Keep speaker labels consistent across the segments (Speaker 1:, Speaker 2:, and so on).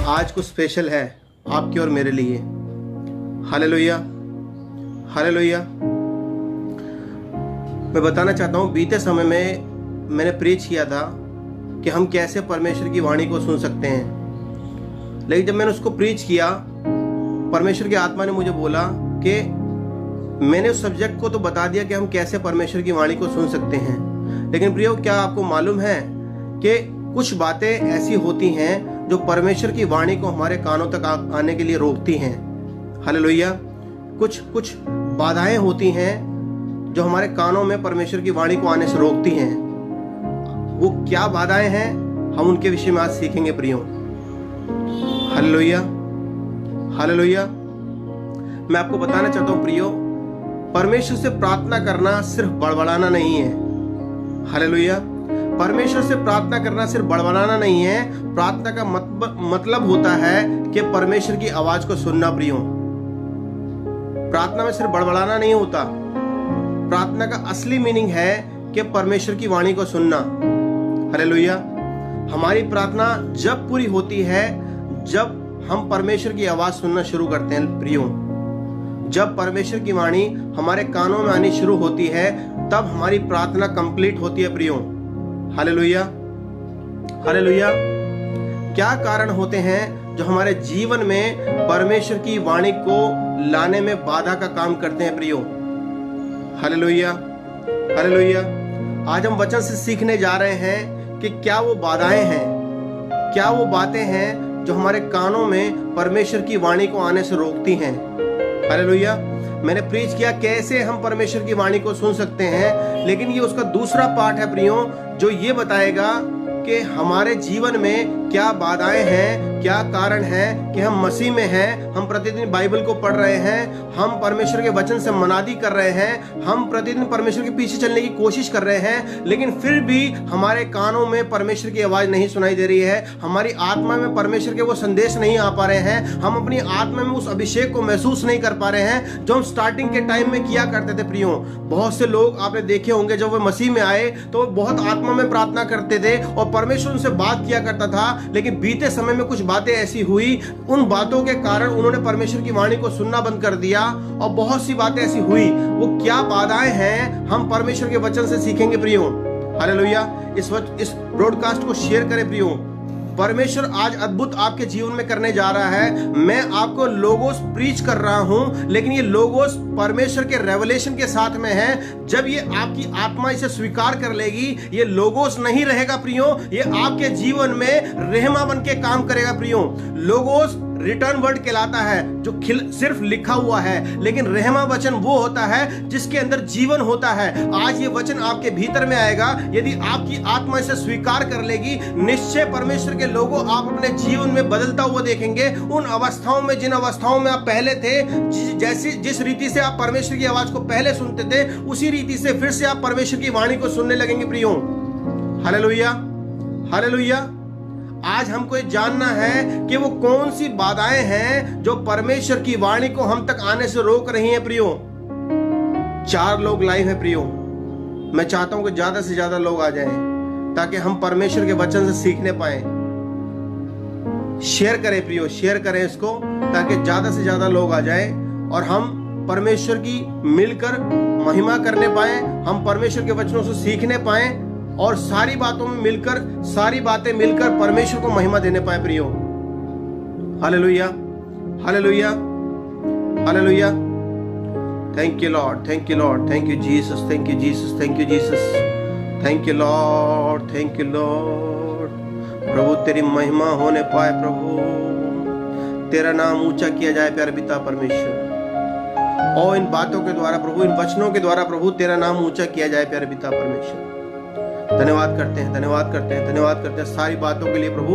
Speaker 1: आज कुछ स्पेशल है आपके और मेरे लिए। Hallelujah, hallelujah. मैं बताना चाहता हूँ, बीते समय में मैंने प्रीच किया था कि हम कैसे परमेश्वर की वाणी को सुन सकते हैं। लेकिन जब मैंने उसको प्रीच किया, परमेश्वर की आत्मा ने मुझे बोला कि मैंने उस सब्जेक्ट को तो बता दिया कि हम कैसे परमेश्वर की वाणी को सुन सकते हैं, लेकिन प्रियो, क्या आपको मालूम है कि कुछ बातें ऐसी होती हैं जो परमेश्वर की वाणी को हमारे कानों तक आने के लिए रोकती हैं। हालेलुया। कुछ बाधाएं होती हैं जो हमारे कानों में परमेश्वर की वाणी को आने से रोकती हैं। वो क्या बाधाएं हैं, हम उनके विषय में आज सीखेंगे प्रियो। Hallelujah, hallelujah. मैं आपको बताना चाहता हूं प्रियो, परमेश्वर से प्रार्थना करना सिर्फ बड़बड़ाना नहीं है। हालेलुया। परमेश्वर से प्रार्थना करना सिर्फ बड़बड़ाना नहीं है। प्रार्थना का मतलब होता है कि परमेश्वर की आवाज को सुनना प्रियो। प्रार्थना में सिर्फ बड़बड़ाना नहीं होता। प्रार्थना का असली मीनिंग है कि परमेश्वर की वाणी को सुनना। हालेलुया। हमारी प्रार्थना जब पूरी होती है जब हम परमेश्वर की आवाज सुनना शुरू करते हैं प्रियो। जब परमेश्वर की वाणी हमारे कानों में आनी शुरू होती है तब हमारी प्रार्थना कंप्लीट होती है प्रियो। Hallelujah, hallelujah. क्या कारण होते हैं जो हमारे जीवन में परमेश्वर की वाणी को लाने में बाधा का काम करते हैं प्रियो। Hallelujah, hallelujah. आज हम वचन से सीखने जा रहे हैं कि क्या वो बाधाएं हैं, क्या वो बातें हैं जो हमारे कानों में परमेश्वर की वाणी को आने से रोकती हैं। हालेलुया। मैंने प्रीच किया कैसे हम परमेश्वर की वाणी को सुन सकते हैं, लेकिन ये उसका दूसरा पार्ट है प्रियो, जो ये बताएगा कि हमारे जीवन में क्या बाधाएं हैं, क्या कारण है कि हम मसीह में हैं, हम प्रतिदिन बाइबल को पढ़ रहे हैं, हम परमेश्वर के वचन से मनादी कर रहे हैं, हम प्रतिदिन परमेश्वर के पीछे चलने की कोशिश कर रहे हैं, लेकिन फिर भी हमारे कानों में परमेश्वर की आवाज नहीं सुनाई दे रही है। हमारी आत्मा में परमेश्वर के वो संदेश नहीं आ पा रहे हैं। हम अपनी आत्मा में उस अभिषेक को महसूस नहीं कर पा रहे हैं जो हम स्टार्टिंग के टाइम में किया करते थे प्रियो। बहुत से लोग आपने देखे होंगे, जब वे मसीह में आए तो बहुत आत्मा में प्रार्थना करते थे और परमेश्वर उनसे बात किया करता था, लेकिन बीते समय में कुछ बातें ऐसी हुई, उन बातों के कारण उन्होंने परमेश्वर की वाणी को सुनना बंद कर दिया और बहुत सी बातें ऐसी हुई। वो क्या बाधाएं हैं हम परमेश्वर के वचन से सीखेंगे प्रियो। हालेलुया। इस ब्रॉडकास्ट को शेयर करें प्रियो। परमेश्वर आज अद्भुत आपके जीवन में करने जा रहा है। मैं आपको लोगोस प्रीच कर रहा हूं, लेकिन ये लोगोस परमेश्वर के रेवलेशन के साथ में है। जब ये आपकी आत्मा इसे स्वीकार कर लेगी, ये लोगोस नहीं रहेगा प्रियो, ये आपके जीवन में रहमा बन के काम करेगा प्रियो। लोगोस रिटर्न वर्ड कहलाता है जो सिर्फ लिखा हुआ है, लेकिन रहमा वचन वो होता है जिसके अंदर जीवन होता है। आज ये वचन आपके भीतर में आएगा। यदि आपकी आत्मा इसे स्वीकार कर लेगी, निश्चय परमेश्वर के लोगों आप अपने जीवन में बदलता हुआ देखेंगे। उन अवस्थाओं में, जिन अवस्थाओं में आप पहले थे, जिस रीति से आप परमेश्वर की आवाज को पहले सुनते थे, उसी रीति से फिर से आप परमेश्वर की वाणी को सुनने लगेंगे प्रियो। Hallelujah, hallelujah. आज हमको ये जानना है कि वो कौन सी बाधाएं हैं जो परमेश्वर की वाणी को हम तक आने से रोक रही हैं प्रियो। 4 लोग लाइव हैं प्रियो। मैं चाहता हूं कि ज्यादा से ज्यादा लोग आ जाएं ताकि हम परमेश्वर के वचन से सीखने पाए। शेयर करें प्रियो, शेयर करें इसको ताकि ज्यादा से ज्यादा लोग आ जाएं और हम परमेश्वर की मिलकर महिमा करने पाए, हम परमेश्वर के वचनों से सीखने पाए और सारी बातों में मिलकर, सारी बातें मिलकर परमेश्वर को महिमा देने पाए प्रियो। Hallelujah, hallelujah, hallelujah. Thank you Lord, thank you Lord, thank you Jesus, thank you Jesus, thank you Jesus, thank you Lord, thank you Lord. प्रभु तेरी महिमा होने पाए प्रभु, तेरा नाम ऊंचा किया जाए प्यारे पिता परमेश्वर। और इन बातों के द्वारा प्रभु, इन वचनों के द्वारा प्रभु तेरा नाम ऊंचा किया जाए प्यारे पिता परमेश्वर। धन्यवाद करते हैं, धन्यवाद करते हैं, धन्यवाद करते हैं सारी बातों के लिए प्रभु।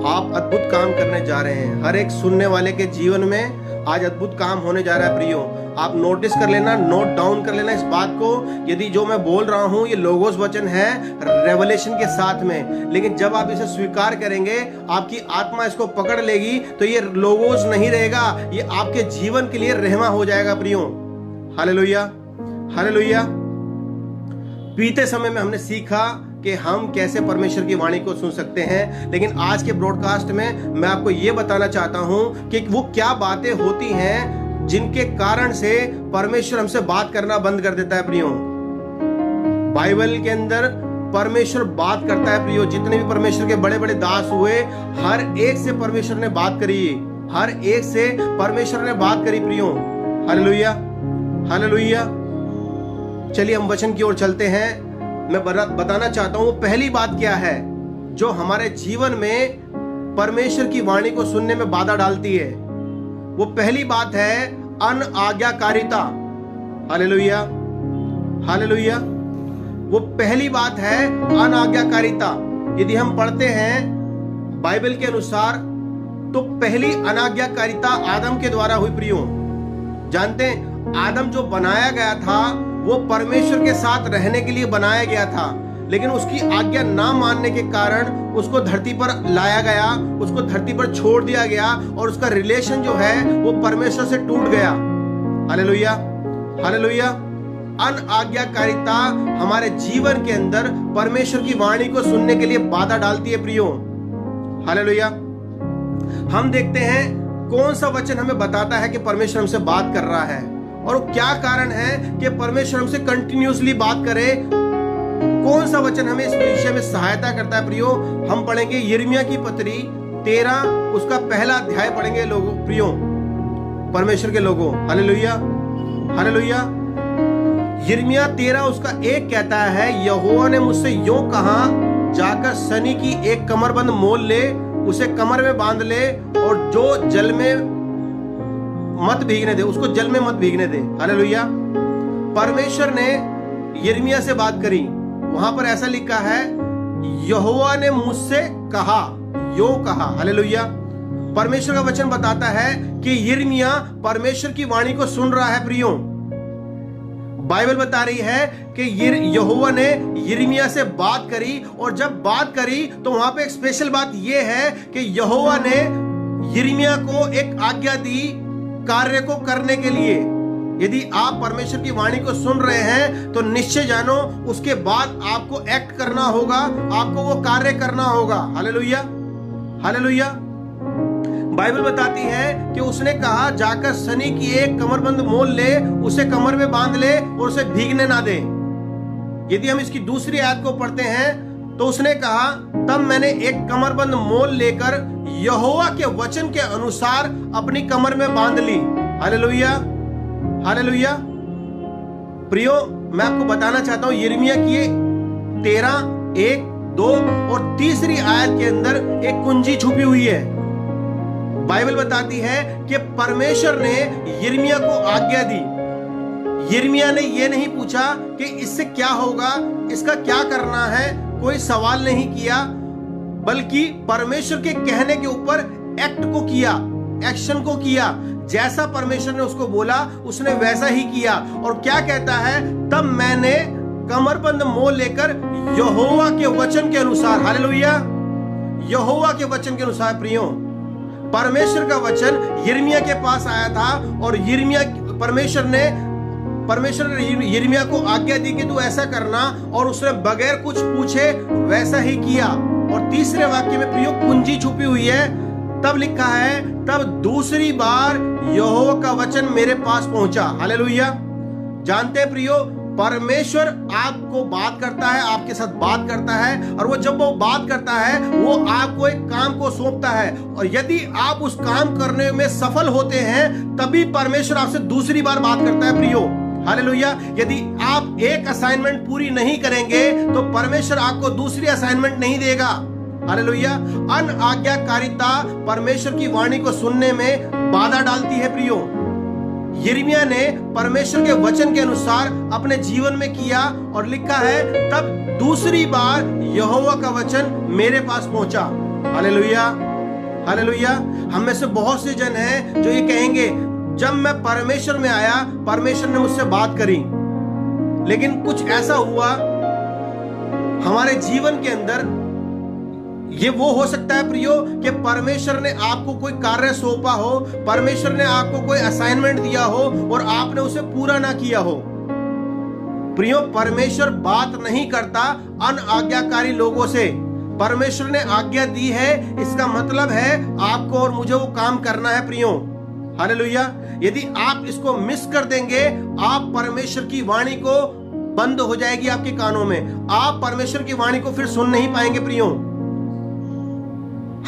Speaker 1: आप अद्भुत काम करने जा रहे हैं हर एक सुनने वाले के जीवन में। आज अद्भुत काम होने जा रहा है प्रियो। आप नोटिस कर लेना, नोट डाउन कर लेना इस बात को। यदि जो मैं बोल रहा हूं ये लोगोस वचन है रेवलेशन के साथ में, लेकिन जब आप इसे स्वीकार करेंगे, आपकी आत्मा इसको पकड़ लेगी, तो ये लोगोस नहीं रहेगा, ये आपके जीवन के लिए रहमा हो जाएगा प्रियो। Hallelujah, hallelujah. बीते समय में हमने सीखा कि हम कैसे परमेश्वर की वाणी को सुन सकते हैं। लेकिन आज के ब्रॉडकास्ट में मैं आपको ये बताना चाहता हूं कि वो क्या बातें होती हैं जिनके कारण से परमेश्वर हमसे बात करना बंद कर देता है। प्रियो, बाइबल के अंदर परमेश्वर बात करता है। प्रियो, जितने भी परमेश्वर के बड़े बड़े दास हुए, हर एक से परमेश्वर ने बात करी, हर एक से परमेश्वर ने बात करी। प्रियो, हालेलुया, हालेलुया। चलिए हम वचन की ओर चलते हैं। मैं बताना चाहता हूं पहली बात क्या है जो हमारे जीवन में परमेश्वर की वाणी को सुनने में बाधा डालती है। वो पहली बात है अनआज्ञाकारिता। Hallelujah, hallelujah. वो पहली बात है अनआज्ञाकारिता। यदि हम पढ़ते हैं बाइबल के अनुसार तो पहली अनाज्ञाकारिता आदम के द्वारा हुई। प्रियो, जानते हैं आदम जो बनाया गया था वो परमेश्वर के साथ रहने के लिए बनाया गया था, लेकिन उसकी आज्ञा ना मानने के कारण उसको धरती पर लाया गया, उसको धरती पर छोड़ दिया गया और उसका रिलेशन जो है वो परमेश्वर से टूट गया। Hallelujah, hallelujah. अनआज्ञाकारिता हमारे जीवन के अंदर परमेश्वर की वाणी को सुनने के लिए बाधा डालती है। प्रियो, हालेलुया। हम देखते हैं कौन सा वचन हमें बताता है कि परमेश्वर हमसे बात कर रहा है और क्या कारण है कि परमेश्वर हमसे कंटिन्यूअसली बात करे। कौन सा वचन हमें इस विषय में सहायता करता है। प्रियो, हम पढ़ेंगे यिर्मयाह की पत्री 13 उसका पहला अध्याय पढ़ेंगे लोगों, प्रियो, परमेश्वर के लोगों। Hallelujah, hallelujah. यिर्मयाह 13 उसका 1 कहता है, यहोवा ने मुझसे यूं कहा, जाकर सनी की एक कमरबंद मोल ले, उसे कमर में बांध ले और जो जल में मत भीगने दे, उसको जल में मत भीगने दे। हालेलुया। परमेश्वर ने यिर्मयाह से बात करी। वहां पर ऐसा लिखा है, यहोवा ने मुझसे कहा, यो कहा। हालेलुया। परमेश्वर का वचन बताता है कि यिर्मयाह परमेश्वर की वाणी को सुन रहा है। प्रियो, बाइबल बता रही है कि यहोवा ने यिर्मयाह से बात करी और जब बात करी तो वहां पे एक स्पेशल बात यह है कि यहोवा ने यिर्मयाह को एक आज्ञा दी कार्य को करने के लिए। यदि आप परमेश्वर की वाणी को सुन रहे हैं तो निश्चय जानो उसके बाद आपको एक्ट करना होगा, आपको वो कार्य करना होगा। Hallelujah, hallelujah. बाइबल बताती है कि उसने कहा, जाकर सनी की एक कमरबंद मोल ले, उसे कमर में बांध ले और उसे भीगने ना दे। यदि हम इसकी दूसरी आयत को पढ़ते हैं तो उसने कहा, तब मैंने एक कमरबंद मोल लेकर यहोवा के वचन के अनुसार अपनी कमर में बांध ली। Hallelujah, hallelujah. प्रियो, मैं आपको बताना चाहता हूं यिर्मयाह की 13, 1, 2 और तीसरी आयत के अंदर एक कुंजी छुपी हुई है। बाइबल बताती है कि परमेश्वर ने यिर्मयाह को आज्ञा दी। यिर्मयाह ने यह नहीं पूछा कि इससे क्या होगा, इसका क्या करना है, कोई सवाल नहीं किया, बल्कि परमेश्वर के कहने के ऊपर एक्ट को किया, एक्शन को किया। जैसा परमेश्वर ने उसको बोला उसने वैसा ही किया। और क्या कहता है, तब मैंने कमरबंद मोल लेकर यहोवा के वचन के अनुसार, हालेलुया, यहोवा के वचन के अनुसार। प्रियो, परमेश्वर का वचन यिर्मयाह के पास आया था और परमेश्वर ने यिर्मयाह को आज्ञा दी कि तू ऐसा करना, और उसने बगैर कुछ पूछे वैसा ही किया। और तीसरे वाक्य में प्रियो कुंजी छुपी हुई है। तब लिखा है, तब दूसरी बार यहोवा का वचन मेरे पास पहुंचा। हालेलुया। जानते हैं प्रियो, परमेश्वर आपको बात करता है, आपके साथ बात करता है, और वो जब वो बात करता है वो आपको एक काम को सौंपता है, और यदि आप उस काम करने में सफल होते हैं तभी परमेश्वर आपसे दूसरी बार बात करता है। प्रियो, हालेलुया। यदि आप एक असाइनमेंट पूरी नहीं करेंगे तो परमेश्वर आपको दूसरी असाइनमेंट नहीं देगा। हालेलुया। अनआज्ञाकारिता परमेश्वर की वाणी को सुनने में बाधा डालती है। प्रियो, यिर्मयाह ने परमेश्वर के वचन के अनुसार अपने जीवन में किया और लिखा है, तब दूसरी बार यहोवा का वचन मेरे पास पहुंचा। Hallelujah, hallelujah. हम में से बहुत से जन हैं जो ये कहेंगे, जब मैं परमेश्वर में आया परमेश्वर ने मुझसे बात करी, लेकिन कुछ ऐसा हुआ हमारे जीवन के अंदर। ये वो हो सकता है प्रियो कि परमेश्वर ने आपको कोई कार्य सौंपा हो, परमेश्वर ने आपको कोई असाइनमेंट दिया हो और आपने उसे पूरा ना किया हो। प्रियो, परमेश्वर बात नहीं करता अनआज्ञाकारी लोगों से। परमेश्वर ने आज्ञा दी है, इसका मतलब है आपको और मुझे वो काम करना है प्रियो। हालेलुया। यदि आप इसको मिस कर देंगे, आप परमेश्वर की वाणी को बंद हो जाएगी आपके कानों में, आप परमेश्वर की वाणी को फिर सुन नहीं पाएंगे प्रियो।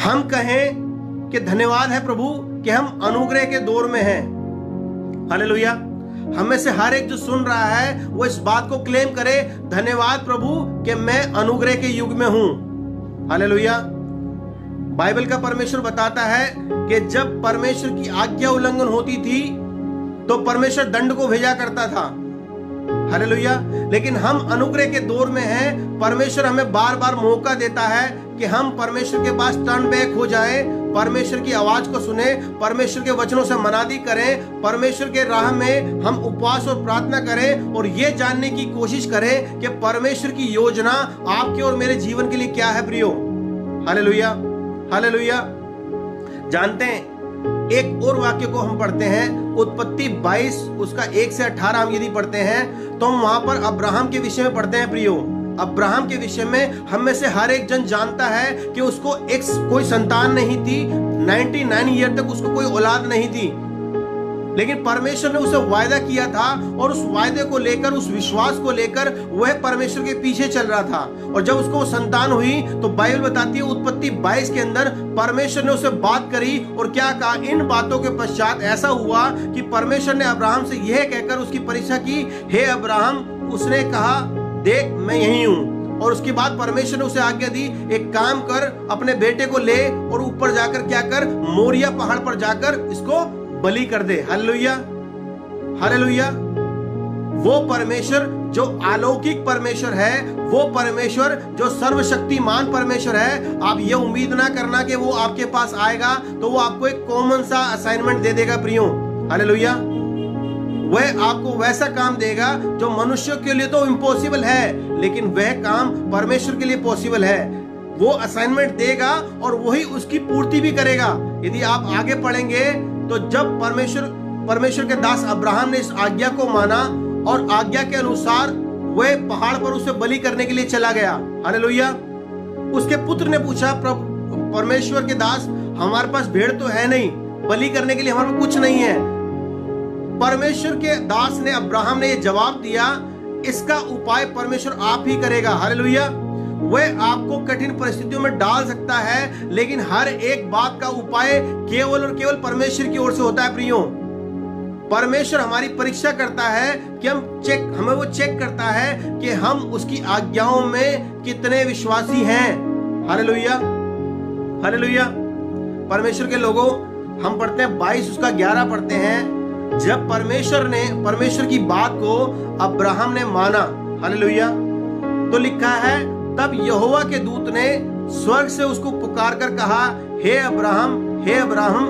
Speaker 1: हम कहें कि धन्यवाद है प्रभु कि हम अनुग्रह के दौर में हैं। हालेलुया। हम में से हर एक जो सुन रहा है वो इस बात को क्लेम करे, धन्यवाद प्रभु कि मैं अनुग्रह के युग में हूं। हालेलुया। बाइबल का परमेश्वर बताता है कि जब परमेश्वर की आज्ञा उल्लंघन होती थी तो परमेश्वर दंड को भेजा करता था। हालेलुया। लेकिन हम अनुग्रह के दौर में हैं। परमेश्वर हमें बार बार मौका देता है कि हम परमेश्वर के पास टर्न बैक हो जाएं, परमेश्वर की आवाज को सुने, परमेश्वर के वचनों से मनादी करें, परमेश्वर के राह में हम उपवास और प्रार्थना करें और ये जानने की कोशिश करें कि परमेश्वर की योजना आपके और मेरे जीवन के लिए क्या है प्रियो। हालेलुया। हालेलुया। जानते हैं, एक और वाक्य को हम पढ़ते हैं, उत्पत्ति 22 उसका 1 से 18 हम यदि पढ़ते हैं तो हम वहां पर अब्राहम के विषय में पढ़ते हैं प्रियो। अब्राहम के विषय में हम में से हर एक जन जानता है कि उसको कोई संतान नहीं थी, 99 ईयर तक उसको कोई औलाद नहीं थी, लेकिन परमेश्वर ने उसे वायदा किया था और उस वायदे को लेकर, उस विश्वास को लेकर वह परमेश्वर के पीछे चल रहा था। और जब उसको संतान हुई तो बाइबल बताती है उत्पत्ति 22 के अंदर परमेश्वर ने उसे बात करी और क्या कहा, इन बातों के पश्चात ऐसा हुआ कि परमेश्वर ने अब्राहम से यह कहकर उसकी परीक्षा की, हे अब्राहम, उसने कहा देख मैं यही हूं। और उसके बाद परमेश्वर ने उसे आज्ञा दी, एक काम कर, अपने बेटे को ले और ऊपर जाकर क्या कर, मोरिया पहाड़ पर जाकर इसको बलि कर दे। हालेलुया। हालेलुया। वो परमेश्वर जो अलौकिक परमेश्वर है, वो परमेश्वर जो सर्वशक्तिमान परमेश्वर है, आप ये उम्मीद ना करना कि वो आपके पास आएगा तो वो आपको एक कॉमन सा असाइनमेंट दे देगा प्रियो। हालेलुया। वह आपको वैसा काम देगा जो मनुष्यों के लिए तो इम्पॉसिबल है, लेकिन वह काम परमेश्वर के लिए पॉसिबल है। वो असाइनमेंट देगा और वही उसकी पूर्ति भी करेगा। यदि आप आगे पढ़ेंगे तो जब परमेश्वर के दास अब्राहम ने इस आज्ञा को माना और आज्ञा के अनुसार वह पहाड़ पर उसे बलि करने के लिए चला गया। हालेलुया। उसके पुत्र ने पूछा, परमेश्वर के दास, हमारे पास भेड़ तो है नहीं, बलि करने के लिए हमारे पास कुछ नहीं है। परमेश्वर के दास ने, अब्राहम ने यह जवाब दिया, इसका उपाय परमेश्वर आप ही करेगा। हालेलुया। वह आपको कठिन परिस्थितियों में डाल सकता है, लेकिन हर एक बात का उपाय केवल और केवल परमेश्वर की ओर से होता है प्रियो। परमेश्वर हमारी परीक्षा करता है कि हमें वो चेक करता है कि हम उसकी आज्ञाओं में कितने विश्वासी हैं। हालेलुया। हालेलुया। परमेश्वर के लोगों, हम पढ़ते हैं 22 उसका 11 पढ़ते हैं, जब परमेश्वर की बात को अब्राहम ने माना। हालेलुया। तो लिखा है, तब यहोवा के दूत ने स्वर्ग से उसको पुकार कर कहा, हे अब्राहम, हे अब्राहम।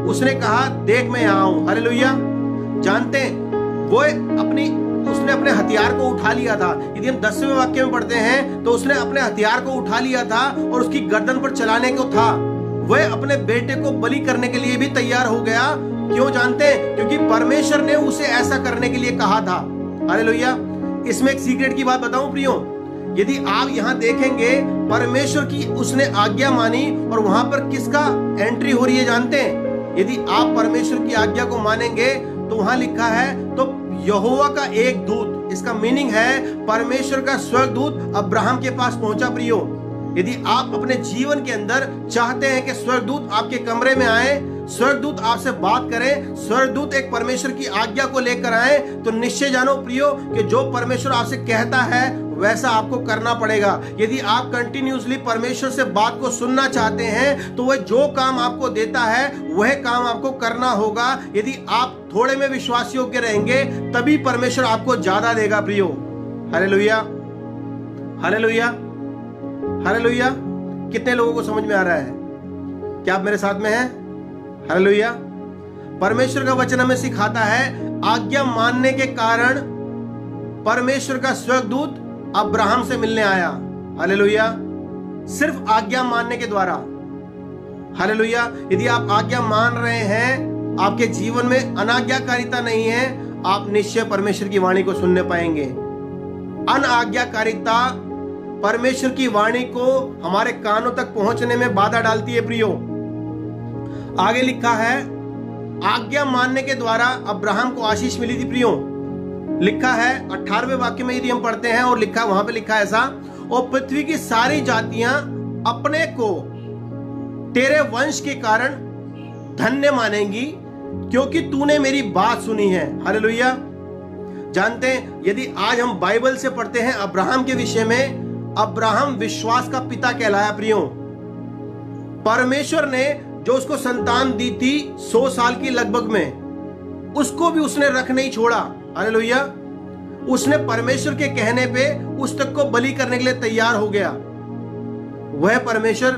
Speaker 1: उसने कहा, देख मैं यहाँ हूं। हालेलुया। जानते हैं, उसने अपने हथियार को उठा लिया था। यदि हम 10वें वाक्य में पढ़ते हैं तो उसने अपने हथियार को उठा लिया था और उसकी गर्दन पर चलाने को था। वह अपने बेटे को बलि करने के लिए भी तैयार हो गया। क्यों जानते हैं? क्योंकि परमेश्वर ने उसे ऐसा करने के लिए कहा था। हालेलुया। इसमें एक सीक्रेट की बात बताऊं प्रियो, यदि आप यहां देखेंगे, परमेश्वर की उसने आज्ञा मानी और वहां पर किसका एंट्री हो रही है जानते हैं? यदि आप परमेश्वर की आज्ञा को मानेंगे तो वहां लिखा है, तो यहोवा का एक दूत, इसका मीनिंग है परमेश्वर का स्वर्गदूत अब्राहम के पास पहुंचा प्रियो। यदि आप अपने जीवन के अंदर चाहते हैं कि स्वर्गदूत आपके कमरे में आए, स्वर्गदूत आपसे बात करें, स्वर्गदूत एक परमेश्वर की आज्ञा को लेकर आए, तो निश्चय जानो प्रियो कि जो परमेश्वर आपसे कहता है वैसा आपको करना पड़ेगा। यदि आप कंटिन्यूसली परमेश्वर से बात को सुनना चाहते हैं तो वह जो काम आपको देता है वह काम आपको करना होगा। यदि आप थोड़े में विश्वास योग्य रहेंगे तभी परमेश्वर आपको ज्यादा देगा प्रियो। हालेलुया। हालेलुया। हालेलुया। कितने लोगों को समझ में आ रहा है? क्या आप मेरे साथ में हैं? हालेलुया। परमेश्वर का वचन हमें सिखाता है, आज्ञा मानने के कारण परमेश्वर का स्वर्गदूत अब्राहम से मिलने आया। हालेलुया। सिर्फ आज्ञा मानने के द्वारा। हालेलुया। यदि आप आज्ञा मान रहे हैं, आपके जीवन में अनाज्ञाकारिता नहीं है, आप निश्चय परमेश्वर की वाणी को सुनने पाएंगे। अनाज्ञाकारिता परमेश्वर की वाणी को हमारे कानों तक पहुंचने में बाधा डालती है प्रियो। आगे लिखा है, आज्ञा मानने के द्वारा अब्राहम को आशीष मिली थी प्रियो। लिखा है 18वें वाक्य में यदि हम पढ़ते हैं, और लिखा वहां पे लिखा है ऐसा, और पृथ्वी की सारी जातियां अपने को तेरे वंश के कारण धन्य मानेंगी, क्योंकि तूने मेरी बात सुनी है। हालेलुया। जानते हैं, यदि आज हम बाइबल से पढ़ते हैं अब्राहम के विषय में, अब्राहम विश्वास का पिता कहलाया प्रियो। परमेश्वर ने जो उसको संतान दी थी 100 साल की लगभग में, उसको भी उसने रख नहीं छोड़ा। हालेलुया। उसने परमेश्वर के कहने पे उस तक को बलि करने के लिए तैयार हो गया। वह परमेश्वर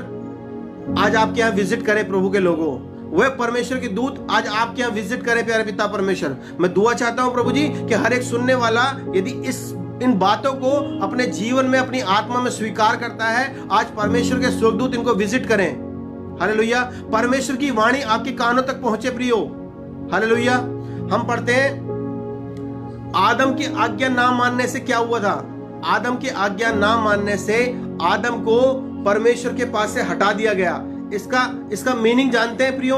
Speaker 1: आज आपके यहां विजिट करे प्रभु के लोगों। वह परमेश्वर के दूत आज आपके यहां विजिट करे प्यारे पिता परमेश्वर। मैं दुआ चाहता हूं प्रभु जी कि हर एक सुनने वाला यदि इन बातों को अपने जीवन में, अपनी आत्मा में स्वीकार करता है, आज परमेश्वर के स्वर्गदूत इनको विजिट करें। हालेलुया। परमेश्वर की वाणी आपके कानों तक पहुंचे प्रियो। हालेलुया। हम पढ़ते हैं, आदम की आज्ञा ना मानने से क्या हुआ था? आदम की आज्ञा ना मानने से आदम को परमेश्वर के पास से हटा दिया गया। इसका मीनिंग जानते हैं प्रियो?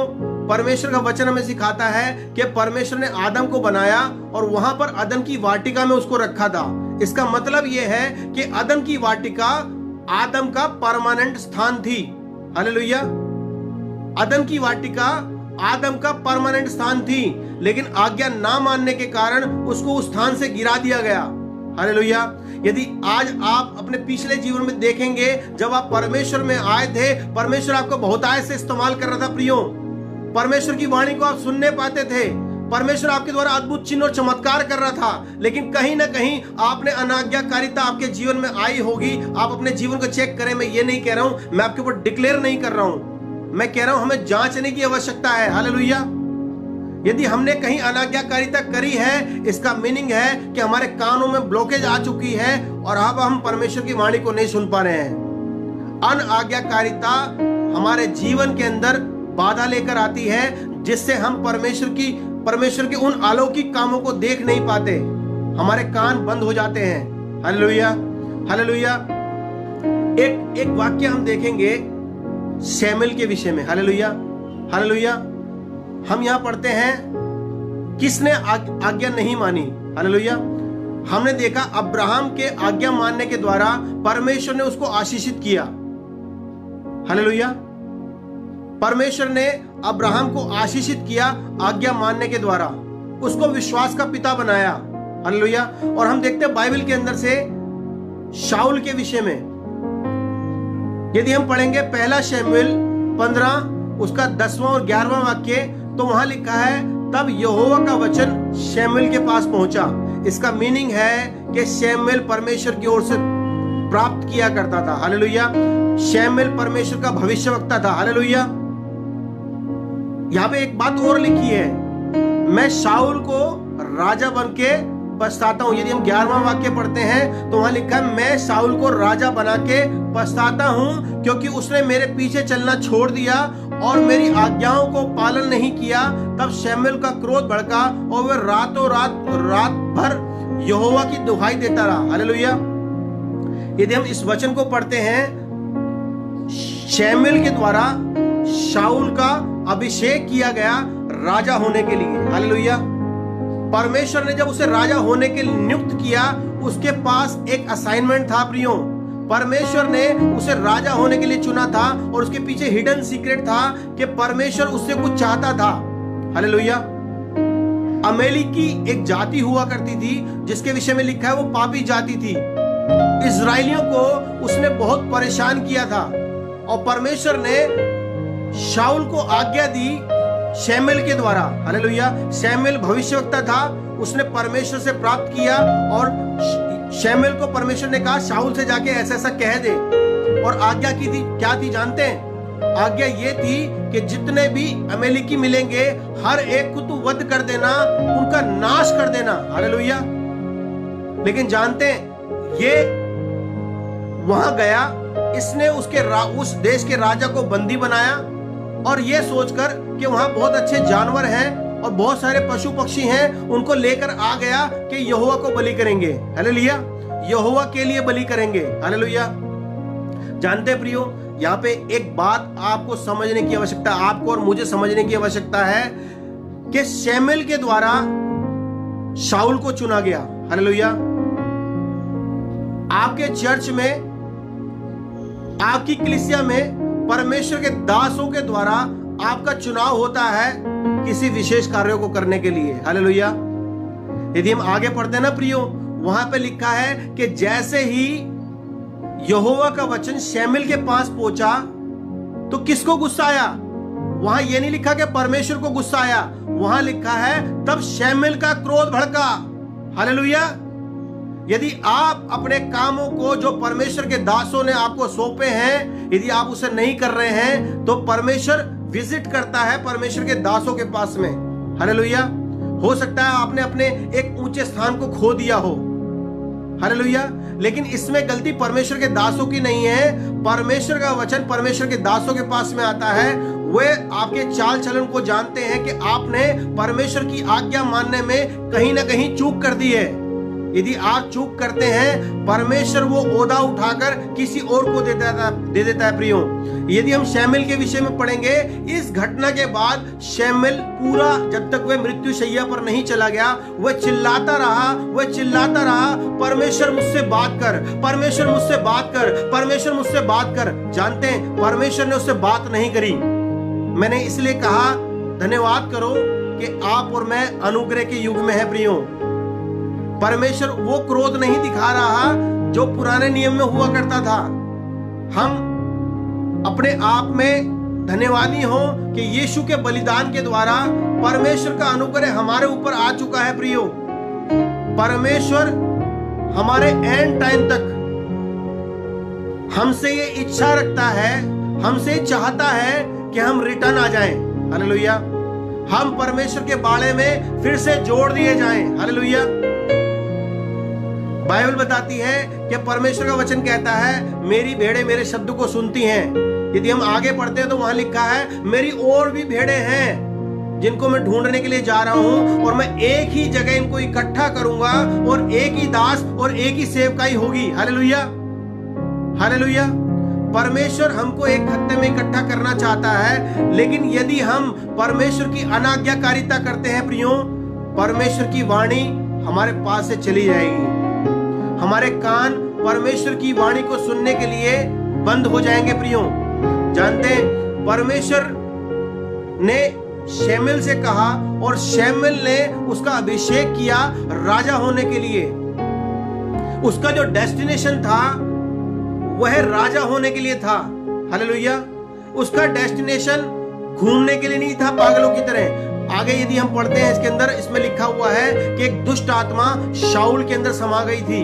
Speaker 1: परमेश्वर का वचन हमें सिखाता है कि परमेश्वर ने आदम को बनाया और वहां पर अदन की वाटिका में उसको रखा था। इसका मतलब यह है कि अदन की वाटिका आदम का परमानेंट स्थान थी। हालेलुया। अदन की वाटिका आदम का परमानेंट स्थान थी, लेकिन आज्ञा ना मानने के कारण उसको उस स्थान से गिरा दिया गया। हालेलुया। यदि आज आप अपने पिछले जीवन में देखेंगे, जब आप परमेश्वर में आए थे, परमेश्वर आपको बहुत आय से इस्तेमाल कर रहा था प्रियो। परमेश्वर की वाणी को आप सुनने पाते थे, परमेश्वर आपके द्वारा अद्भुत चिन्ह और चमत्कार कर रहा था, लेकिन कहीं ना कहीं आपने अनाज्ञाकारिता आपके जीवन में आई होगी। आप अपने जीवन को चेक करें। मैं ये नहीं कह रहा हूं, मैं आपके ऊपर डिक्लेयर नहीं कर रहा हूं, मैं कह रहा हूं हमें जांचने की आवश्यकता है। हालेलुया। यदि हमने कहीं अनाज्ञाकारिता करी है, इसका मीनिंग है कि हमारे कानों में ब्लॉकेज आ चुकी है और अब हम परमेश्वर की वाणी को नहीं सुन पा रहे हैं। अनाज्ञाकारिता हमारे जीवन के अंदर बाधा लेकर आती है, जिससे हम परमेश्वर के उन अलौकिक कामों को देख नहीं पाते। हमारे कान बंद हो जाते हैं। हालेलुया। हालेलुया। एक वाक्य हम देखेंगे शमूएल के विषय में। हालेलुया। हालेलुया। हम यहां पढ़ते हैं, किसने आज्ञा नहीं मानी। हालेलुया। हमने देखा अब्राहम के आज्ञा मानने के द्वारा परमेश्वर ने उसको आशीषित किया। हालेलुया। परमेश्वर ने अब्राहम को आशीषित किया आज्ञा मानने के द्वारा, उसको विश्वास का पिता बनाया। हालेलुया। और हम देखते हैं बाइबल के अंदर से शाऊल के विषय में, यदि हम पढ़ेंगे 1 शमूएल 15 उसका 10वां और 11वां वाक्य, तो वहां लिखा है, तब यहोवा का वचन शमूएल के पास पहुंचा। इसका मीनिंग है कि शमूएल परमेश्वर की ओर से प्राप्त किया करता था। हालेलुया। शमूएल परमेश्वर का भविष्यवक्ता था। हालेलुया। यहां पे एक बात और लिखी है, मैं शाऊल को राजा बन के पछताता हूं। यदि हम 11वां वाक्य पढ़ते हैं तो वहां लिखा है, मैं शाऊल को राजा बना के पछताता हूं, क्योंकि उसने मेरे पीछे चलना छोड़ दिया और मेरी आज्ञाओं को पालन नहीं किया। तब शमूएल का क्रोध भड़का और वह रात भर यहोवा की दुहाई देता रहा। हालेलुया। यदि हम इस वचन को पढ़ते हैं, शमूएल के द्वारा शाऊल का अभिषेक किया गया राजा होने के लिए। हालेलुया। परमेश्वर ने जब उसे राजा होने के लिए नियुक्त किया, उसके पास एक असाइनमेंट था प्रियो। परमेश्वर ने उसे राजा होने के लिए चुना था और उसके पीछे हिडन सीक्रेट था कि परमेश्वर उससे कुछ चाहता था। हालेलुया। अमेलेकी एक जाति हुआ करती थी, जिसके विषय में लिखा है वो पापी जाति थी। इजराइलियों को उसने बहुत परेशान किया था और परमेश्वर ने शाऊल को आज्ञा दी शमूएल के द्वारा। हालेलुया। शमूएल भविष्यवक्ता था, उसने परमेश्वर से प्राप्त किया और शमूएल को परमेश्वर ने कहा शाऊल से जाके ऐसा ऐसा कह दे। और आज्ञा की थी, क्या थी जानते हैं? आज्ञा ये थी कि जितने भी अमेलेकी मिलेंगे हर एक को तू वध कर देना, उनका नाश कर देना। हालेलुया। लेकिन जानते हैं, ये वहां गया, इसने उस देश के राजा को बंदी बनाया और ये सोचकर कि वहां बहुत अच्छे जानवर हैं और बहुत सारे पशु पक्षी हैं, उनको लेकर आ गया कि यहोवा को बलि करेंगे। हालेलुया। यहोवा के लिए बलि करेंगे। हालेलुया। जानते हैं प्रियो, यहाँ पे एक बात आपको समझने की आवश्यकता, आपको और मुझे समझने की आवश्यकता है कि शमूएल के द्वारा शाऊल को चुना गया। हालेलुया। आपके चर्च में, आपकी कलीसिया में परमेश्वर के दासों के द्वारा आपका चुनाव होता है किसी विशेष कार्यों को करने के लिए। हालेलुया। यदि हम आगे पढ़ते हैं ना प्रियो, वहां पे लिखा है कि जैसे ही यहोवा का वचन शमूएल के पास पहुंचा तो किसको गुस्सा आया? वहां यह नहीं लिखा कि परमेश्वर को गुस्सा आया, वहां लिखा है तब शमूएल का क्रोध भड़का। हालेलुया। यदि आप अपने कामों को जो परमेश्वर के दासों ने आपको सौंपे हैं, यदि आप उसे नहीं कर रहे हैं तो परमेश्वर विजिट करता है परमेश्वर के दासों के पास में। हालेलुया। हो सकता है आपने अपने एक ऊंचे स्थान को खो दिया हो। हालेलुया। लेकिन इसमें गलती परमेश्वर के दासों की नहीं है। परमेश्वर का वचन परमेश्वर के दासों के पास में आता है, वे आपके चाल चलन को जानते हैं कि आपने परमेश्वर की आज्ञा मानने में कहीं ना कहीं चूक कर दी है। यदि आप चूक करते हैं, परमेश्वर वो ओहदा उठाकर किसी और को दे देता है प्रियो। यदि हम शमूएल के विषय में पढ़ेंगे, इस घटना के बाद शमूएल पूरा, जब तक वह मृत्यु शैया पर नहीं चला गया, वह चिल्लाता रहा, परमेश्वर मुझसे बात कर, परमेश्वर मुझसे बात कर, परमेश्वर मुझसे बात कर। जानते हैं, परमेश्वर ने उससे बात नहीं करी। मैंने इसलिए कहा धन्यवाद करो कि आप और मैं अनुग्रह के युग में है प्रियो। परमेश्वर वो क्रोध नहीं दिखा रहा जो पुराने नियम में हुआ करता था। हम अपने आप में धन्यवादी हो कि यीशु के बलिदान के द्वारा परमेश्वर का अनुग्रह हमारे ऊपर आ चुका है प्रियो। परमेश्वर हमारे एंड टाइम तक हमसे ये इच्छा रखता है, हमसे चाहता है कि हम रिटर्न आ जाएं। हालेलुया। हम परमेश्वर के बाड़े में फिर से जोड़ दिए जाएं। हालेलुया। बाइबल बताती है कि परमेश्वर का वचन कहता है, मेरी भेड़ें मेरे शब्द को सुनती हैं। यदि हम आगे पढ़ते हैं तो वहां लिखा है, मेरी और भी भेड़ें हैं जिनको मैं ढूंढने के लिए जा रहा हूं, और मैं एक ही जगह इनको इकट्ठा करूंगा और एक ही दास और एक ही सेवकाई होगी। हालेलुया। हालेलुया। परमेश्वर हमको एक खत्ते में इकट्ठा करना चाहता है, लेकिन यदि हम परमेश्वर की अनाज्ञाकारिता करते हैं प्रियो, परमेश्वर की वाणी हमारे पास से चली जाएगी। हमारे कान परमेश्वर की वाणी को सुनने के लिए बंद हो जाएंगे प्रियो। जानते हैं, परमेश्वर ने शमूएल से कहा और शमूएल ने उसका अभिषेक किया राजा होने के लिए। उसका जो डेस्टिनेशन था वह राजा होने के लिए था। हालेलुया। उसका डेस्टिनेशन घूमने के लिए नहीं था पागलों की तरह। आगे यदि हम पढ़ते हैं इसके अंदर, इसमें लिखा हुआ है कि एक दुष्ट आत्मा शाऊल के अंदर समा गई थी।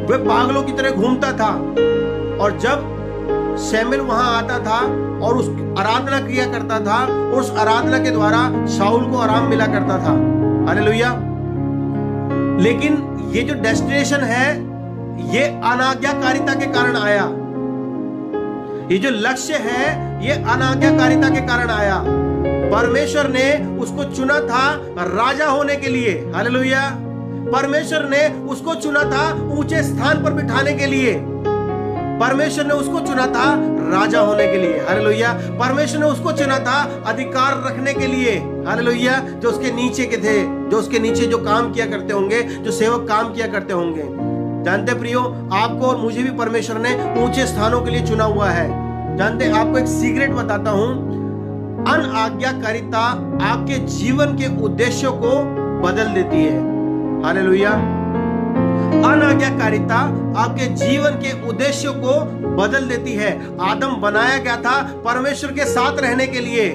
Speaker 1: वह पागलों की तरह घूमता था, और जब शमूएल वहां आता था और उस आराधना किया करता था, और उस आराधना के द्वारा शाऊल को आराम मिला करता था। हालेलुया। लेकिन ये जो डेस्टिनेशन है, ये अनाज्ञाकारिता के कारण आया। ये जो लक्ष्य है, ये अनाज्ञाकारिता के कारण आया। परमेश्वर ने उसको चुना था राजा होने के लिए। हालेलुया। परमेश्वर ने उसको चुना था ऊंचे स्थान पर बिठाने के लिए। परमेश्वर ने उसको चुना था राजा होने के लिए। हालेलुया। परमेश्वर ने उसको चुना था अधिकार रखने के लिए। हालेलुया। जो उसके नीचे के थे, जो उसके नीचे जो काम किया करते होंगे, जो सेवक काम किया करते होंगे। जानते प्रियो, आपको और मुझे भी परमेश्वर ने ऊंचे स्थानों के लिए चुना हुआ है। जानते, आपको एक सीक्रेट बताता हूं, अनाज्ञाकारिता आपके जीवन के उद्देश्यों को बदल देती है। हालेलुया। अनाज्ञाकारिता आपके जीवन के उद्देश्यों को बदल देती है। आदम बनाया गया था परमेश्वर के साथ रहने के लिए।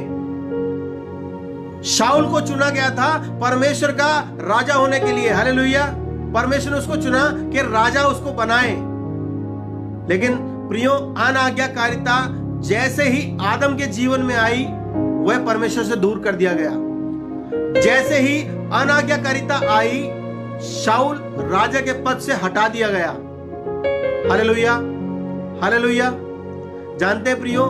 Speaker 1: शाऊल को चुना गया था परमेश्वर का राजा होने के लिए। हालेलुया। परमेश्वर ने उसको चुना कि राजा उसको बनाए। लेकिन प्रियो, अनाज्ञाकारिता जैसे ही आदम के जीवन में आई, वह परमेश्वर से दूर कर दिया गया। जैसे ही अनाज्ञाकारिता आई, शाऊल राजा के पद से हटा दिया गया। हालेलुया। हालेलुया। जानते हैं प्रियो,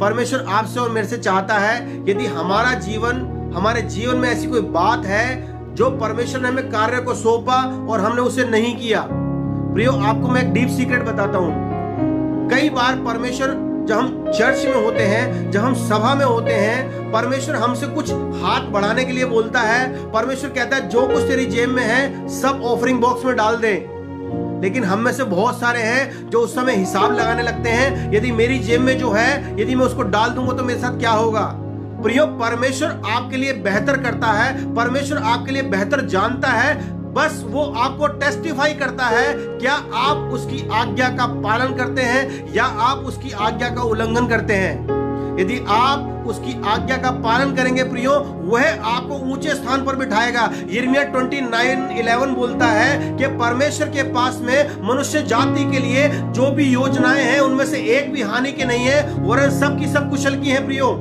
Speaker 1: परमेश्वर आपसे और मेरे से चाहता है, यदि हमारे जीवन में ऐसी कोई बात है जो परमेश्वर ने हमें कार्य को सौंपा और हमने उसे नहीं किया, प्रियो, आपको मैं एक डीप सीक्रेट बताता हूं। कई बार परमेश्वर, जब हम चर्च में होते हैं, जब हम सभा में होते हैं, परमेश्वर हमसे कुछ हाथ बढ़ाने के लिए बोलता है। परमेश्वर कहता है जो कुछ तेरी जेब में है सब ऑफरिंग बॉक्स में डाल दे। लेकिन हम में से बहुत सारे हैं जो उस समय हिसाब लगाने लगते हैं, यदि मेरी जेब में जो है यदि मैं उसको डाल दूंगा तो मेरे साथ क्या होगा। प्रियो, परमेश्वर आपके लिए बेहतर करता है, परमेश्वर आपके लिए बेहतर जानता है, बस वो आपको टेस्टिफाई करता है क्या आप उसकी आज्ञा का पालन करते हैं या आप उसकी आज्ञा का उल्लंघन करते हैं। यदि आप उसकी आज्ञा का पालन करेंगे प्रियो, वह आपको ऊंचे स्थान पर बिठाएगा। यिर्मयाह 29:11 बोलता है कि परमेश्वर के पास में मनुष्य जाति के लिए जो भी योजनाएं हैं उनमें से एक भी हानि की नहीं है, वरन सब की सब कुशल की है। प्रियो,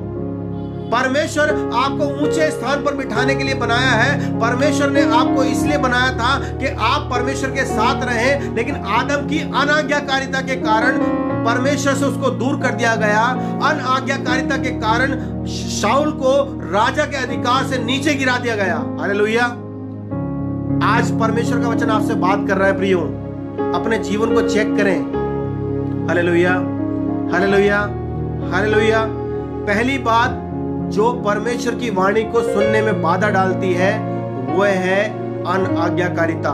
Speaker 1: परमेश्वर आपको ऊंचे स्थान पर बिठाने के लिए बनाया है। परमेश्वर ने आपको इसलिए बनाया था कि आप परमेश्वर के साथ रहें, लेकिन आदम की अनाज्ञाकारिता के कारण परमेश्वर से उसको दूर कर दिया गया। अनाज्ञाकारिता के कारण शाऊल को राजा के अधिकार से नीचे गिरा दिया गया। हालेलुया। आज परमेश्वर का वचन आपसे बात कर रहा है प्रियो, अपने जीवन को चेक करें। Hallelujah, hallelujah, hallelujah. पहली बात जो परमेश्वर की वाणी को सुनने में बाधा डालती है वह है अनाज्ञाकारिता।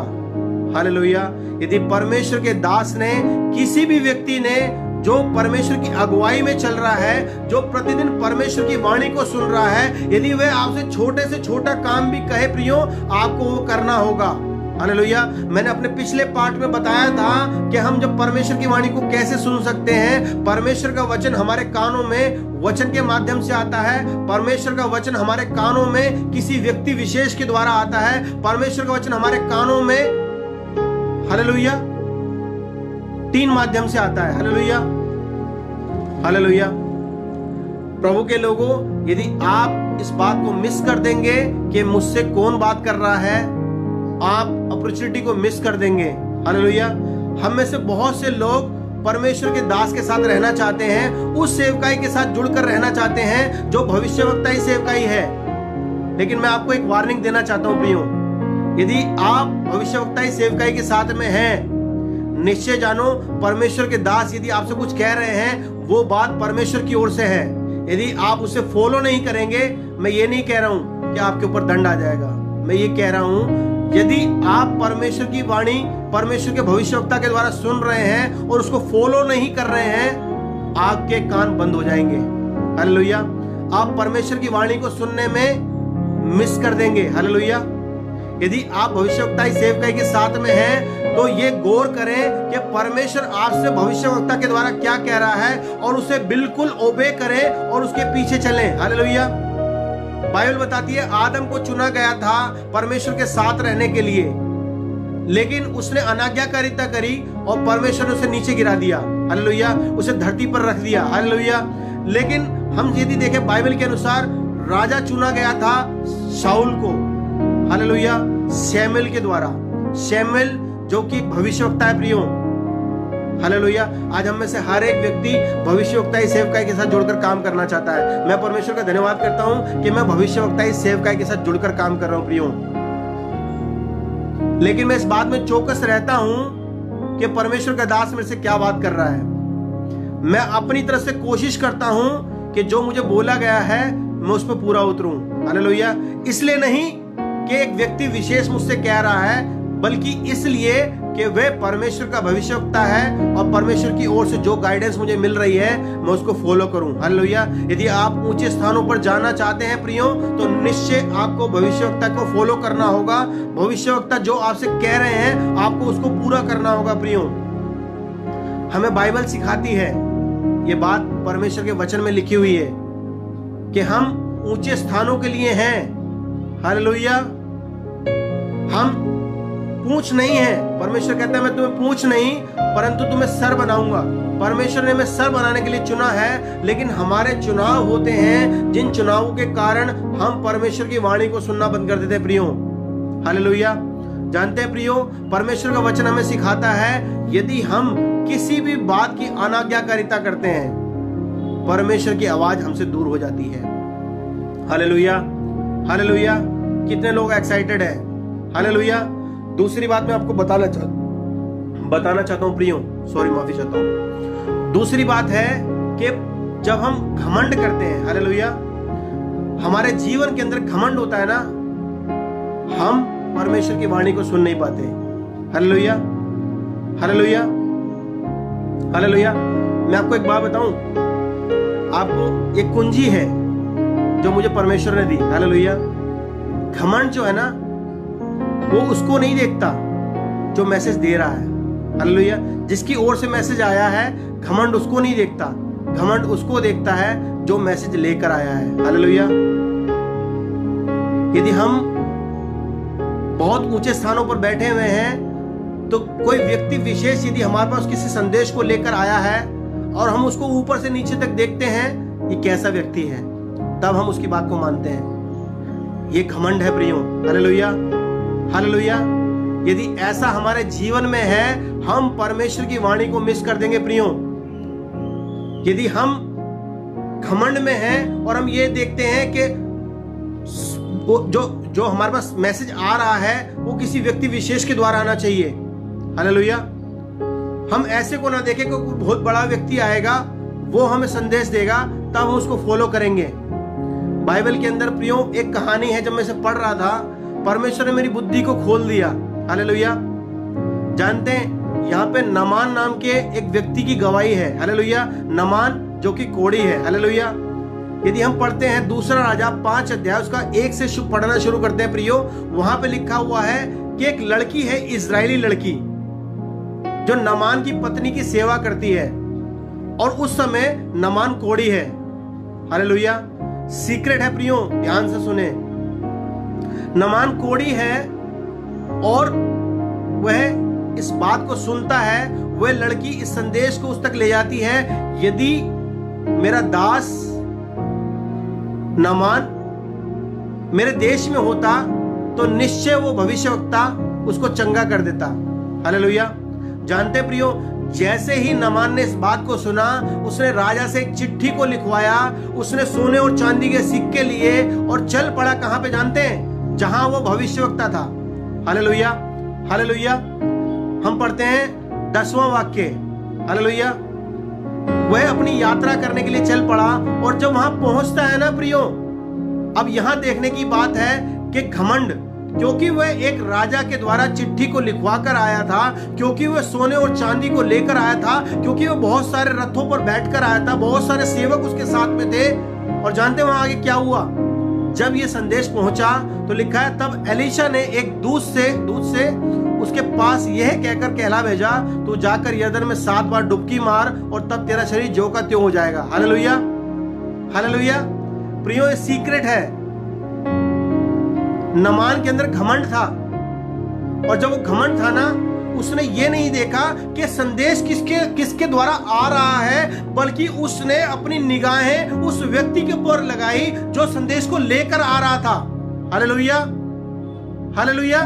Speaker 1: हालेलुया। यदि परमेश्वर के दास ने, किसी भी व्यक्ति ने जो परमेश्वर की अगुवाई में चल रहा है, जो प्रतिदिन परमेश्वर की वाणी को सुन रहा है, यदि वह आपसे छोटे से छोटा काम भी कहे प्रियो, आपको वो करना होगा। हालेलुया। मैंने अपने पिछले पार्ट में बताया था कि हम जब परमेश्वर की वाणी को कैसे सुन सकते हैं। परमेश्वर का वचन हमारे कानों में वचन के माध्यम से आता है। परमेश्वर का वचन हमारे कानों में किसी व्यक्ति विशेष के द्वारा आता है। परमेश्वर का वचन हमारे कानों में, हालेलुया, 3 माध्यम से आता है। Hallelujah, hallelujah. प्रभु के लोगों, यदि आप इस बात को मिस कर देंगे कि मुझसे कौन बात कर रहा है, आप अपॉर्चुनिटी को मिस कर देंगे। हालेलुया। हम में से बहुत से लोग परमेश्वर के दास के साथ रहना चाहते हैं, उस सेवकाई के साथ जुड़कर रहना चाहते हैं जो भविष्यवक्ताई सेवकाई है। लेकिन मैं आपको एक वार्निंग देना चाहता हूं प्रियो, यदि आप भविष्यवक्ताई सेवकाई के साथ में हैं, निश्चय जानो परमेश्वर के दास यदि आपसे कुछ कह रहे हैं वो बात परमेश्वर की ओर से है। यदि आप उसे फॉलो नहीं करेंगे, मैं ये नहीं कह रहा हूं कि आपके ऊपर दंड आ जाएगा, मैं ये कह रहा हूं यदि आप परमेश्वर की वाणी परमेश्वर के भविष्यवक्ता के द्वारा सुन रहे हैं और उसको फॉलो नहीं कर रहे हैं, आपके कान बंद हो जाएंगे। हालेलुया। आप परमेश्वर की वाणी को सुनने में मिस कर देंगे। हालेलुया। यदि आप भविष्यवक्ताई सेवकाई के साथ में हैं तो ये गौर करें कि परमेश्वर आपसे भविष्यवक्ता के द्वारा क्या कह रहा है और उसे बिल्कुल ओबे करें और उसके पीछे चलें। हालेलुया। बाइबल बताती है आदम को चुना गया था परमेश्वर के साथ रहने के लिए, लेकिन उसने अनाज्ञाकारिता करी और परमेश्वर ने उसे नीचे गिरा दिया। हालेलुया। उसे धरती पर रख दिया। हालेलुया। लेकिन हम यदि देखें बाइबल के अनुसार राजा चुना गया था शाऊल को। हालेलुया। शमूएल के द्वारा। शमूएल जो कि एक भविष्यवक्ता है प्रियो। हालेलुया। आज हम में से हर एक व्यक्ति भविष्यवक्ताई सेवकाई के साथ जुड़कर काम करना चाहता है। मैं परमेश्वर का धन्यवाद करता हूं कि मैं भविष्यवक्ताई सेवकाई के साथ जुड़कर काम कर रहा हूं प्रियो। लेकिन मैं इस बात में चौकस रहता हूं कि परमेश्वर का दास मेरे से क्या बात कर रहा है। मैं अपनी तरफ से कोशिश करता हूं कि जो मुझे बोला गया है मैं उस पर पूरा उतरूं। हालेलुया। इसलिए नहीं कि एक व्यक्ति विशेष मुझसे कह रहा है, बल्कि इसलिए कि वह परमेश्वर का भविष्यवक्ता है और परमेश्वर की ओर से जो गाइडेंस मुझे मिल रही है मैं उसको फॉलो करूं। हालेलुया। यदि आप ऊंचे स्थानों पर जाना चाहते हैं प्रियो, तो निश्चय आपको भविष्यवक्ता को फॉलो करना होगा। भविष्यवक्ता जो आपसे कह रहे हैं आपको उसको पूरा करना होगा प्रियो। हमें बाइबल सिखाती है, ये बात परमेश्वर के वचन में लिखी हुई है कि हम ऊंचे स्थानों के लिए हैं। हालेलुया। हम पूंछ नहीं है। परमेश्वर कहता है मैं तुम्हें पूंछ नहीं परंतु तुम्हें सर बनाऊंगा। परमेश्वर ने हमें सर बनाने के लिए चुना है, लेकिन हमारे चुनाव होते हैं जिन चुनावों के कारण हम परमेश्वर की वाणी को सुनना बंद कर देते हैं प्रियो। हालेलुया। जानते हैं प्रियो, परमेश्वर का वचन हमें सिखाता है यदि हम किसी भी बात की अनाज्ञाकारिता करते हैं, परमेश्वर की आवाज हमसे दूर हो जाती है। हालेलुया। हालेलुया। कितने लोग एक्साइटेड है। हालेलुया। दूसरी बात मैं आपको बताना चाहता हूं प्रियो, सॉरी माफी चाहता हूं। दूसरी बात है कि जब हम घमंड करते हैं, हालेलुया, हमारे जीवन के अंदर घमंड होता है ना, हम परमेश्वर की वाणी को सुन नहीं पाते। Hallelujah, hallelujah, hallelujah. मैं आपको एक बात बताऊं, आपको एक कुंजी है जो मुझे परमेश्वर ने दी। हालेलुया। घमंड जो है ना, वो उसको नहीं देखता जो मैसेज दे रहा है। हालेलुया। जिसकी ओर से मैसेज आया है, घमंड उसको नहीं देखता, घमंड उसको देखता है जो मैसेज लेकर आया है। हालेलुया। यदि हम बहुत ऊंचे स्थानों पर बैठे हुए हैं, तो कोई व्यक्ति विशेष यदि हमारे पास किसी संदेश को लेकर आया है और हम उसको ऊपर से नीचे तक देखते हैं, ये कैसा व्यक्ति है, तब हम उसकी बात को मानते हैं। ये घमंड है प्रियो। Hallelujah, hallelujah. यदि ऐसा हमारे जीवन में है, हम परमेश्वर की वाणी को मिस कर देंगे प्रियो। यदि हम घमंड में हैं और हम ये देखते हैं कि जो हमारे पास मैसेज आ रहा है वो किसी व्यक्ति विशेष के द्वारा आना चाहिए। हालेलुया। हम ऐसे को ना देखें कि कोई बहुत बड़ा व्यक्ति आएगा, वो हमें संदेश देगा, तब हम उसको फॉलो करेंगे। बाइबल के अंदर प्रियो एक कहानी है, जब मैं इसे पढ़ रहा था, परमेश्वर ने मेरी बुद्धि को खोल दिया। हालेलुया। जानते हैं, यहाँ पे नमान नाम के एक व्यक्ति की गवाही है। हालेलुया। नमान जो कि कोढ़ी है। हालेलुया। यदि हम पढ़ते हैं दूसरा राजा 5 अध्याय, उसका 1 से पढ़ना शुरू करते हैं प्रियो, वहां पे लिखा हुआ है कि एक लड़की है, इजरायली लड़की, जो नमान की पत्नी की सेवा करती है, और उस समय नमान कोढ़ी है। हालेलुया। सीक्रेट है प्रियो, ध्यान से सुने। नमान कोढ़ी है और वह इस बात को सुनता है, वह लड़की इस संदेश को उस तक ले जाती है, यदि मेरा दास नमान मेरे देश में होता तो निश्चय वो भविष्यवक्ता उसको चंगा कर देता। हालेलुया। जानते प्रियो, जैसे ही नमान ने इस बात को सुना, उसने राजा से एक चिट्ठी को लिखवाया, उसने सोने और चांदी के सिक्के लिए और चल पड़ा। कहां पे जानते हैं? जहां वो भविष्यवक्ता था। Hallelujah, hallelujah. हम पढ़ते हैं 10वां वाक्य। हालेलुया। वह अपनी यात्रा करने के लिए चल पड़ा, और जब वहां पहुंचता है ना प्रियो, अब यहां देखने की बात है कि घमंड, क्योंकि वह एक राजा के द्वारा चिट्ठी को लिखवा कर आया था, क्योंकि वह सोने और चांदी को लेकर आया था, क्योंकि वह बहुत सारे रथों पर बैठकर आया था, बहुत सारे सेवक उसके साथ में थे। और जानते वहां आगे क्या हुआ? जब यह संदेश पहुंचा तो लिखा है, तब एलीशा ने एक दूत से उसके पास यह कहकर कहला भेजा, तू जाकर यरदन में 7 बार डुबकी मार और तब तेरा शरीर ज्यों का त्यों हो जाएगा। Hallelujah, hallelujah. प्रियो, ये सीक्रेट है। नमान के अंदर घमंड था, और जब वो घमंड था ना, उसने ये नहीं देखा कि संदेश किसके द्वारा आ रहा है, बल्कि उसने अपनी निगाहें उस व्यक्ति के ऊपर लगाई जो संदेश को लेकर आ रहा था। Hallelujah, hallelujah.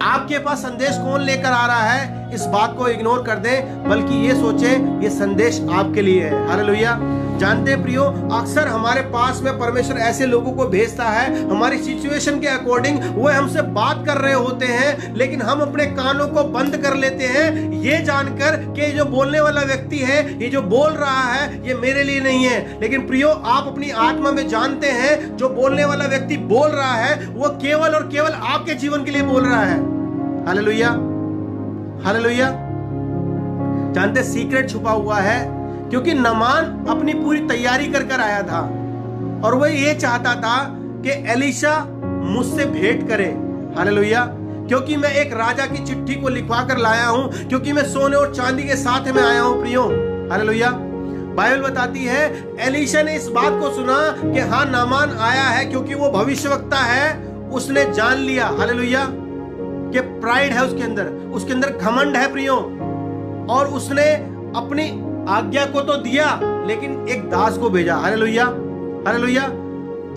Speaker 1: आपके पास संदेश कौन लेकर आ रहा है, इस बात को इग्नोर कर दें, बल्कि ये सोचे ये संदेश आपके लिए है। हालेलुया। जानते हैं प्रियो, अक्सर हमारे पास में परमेश्वर ऐसे लोगों को भेजता है, हमारी सिचुएशन के अकॉर्डिंग वो हमसे बात कर रहे होते हैं, लेकिन हम अपने कानों को बंद कर लेते हैं, ये जानकर कि ये जो बोलने वाला व्यक्ति है, ये जो बोल रहा है, ये मेरे लिए नहीं है। लेकिन प्रियो, आप अपनी आत्मा में जानते हैं, जो बोलने वाला व्यक्ति बोल रहा है, वो केवल और केवल आपके जीवन के लिए बोल रहा है। Hallelujah, hallelujah. जानते, सीक्रेट छुपा हुआ है, क्योंकि नमान अपनी पूरी तैयारी कर आया था, और वह ये चाहता था कि एलीशा मुझसे भेंट करे। हालेलुया। क्योंकि मैं एक राजा की चिट्ठी को लिखवा कर लाया हूं, क्योंकि मैं सोने और चांदी के साथ में आया हूं प्रियो। हालेलुया। बाइबल बताती है, एलीशा ने इस बात को सुना कि हाँ, नामान आया है, क्योंकि वो भविष्यवक्ता है। उसने जान लिया, हालेलुया, कि प्राइड है उसके अंदर घमंड है प्रियो, और उसने अपनी आज्ञा को तो दिया, लेकिन एक दास को भेजा। Hallelujah, hallelujah.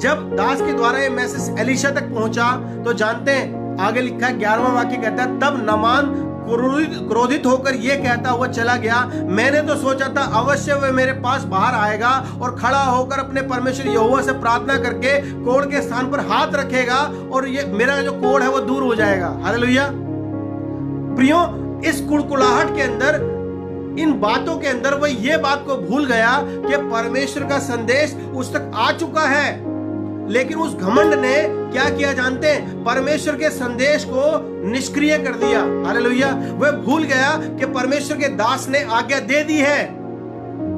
Speaker 1: जब दास के द्वारा ये मैसेज एलीशा तक पहुंचा, तो जानते हैं आगे लिखा है, 11वां वाक्य कहता है, तब नमान क्रोधित होकर यह कहता हुआ चला गया, मैंने तो सोचा था अवश्य वह मेरे पास बाहर आएगा और खड़ा होकर अपने परमेश्वर यहोवा से प्रार्थना करके कोढ़ के स्थान पर हाथ रखेगा, और ये मेरा जो कोढ़ है वो दूर हो जाएगा। हालेलुया। प्रियो, इस कुड़कुड़ाहट के अंदर, इन बातों के अंदर वह ये बात को भूल गया कि परमेश्वर का संदेश उस तक आ चुका है। लेकिन उस घमंड ने क्या किया जानते हैं? परमेश्वर के संदेश को निष्क्रिय कर दिया। हालेलुया। वह भूल गया कि परमेश्वर के दास ने आज्ञा दे दी है,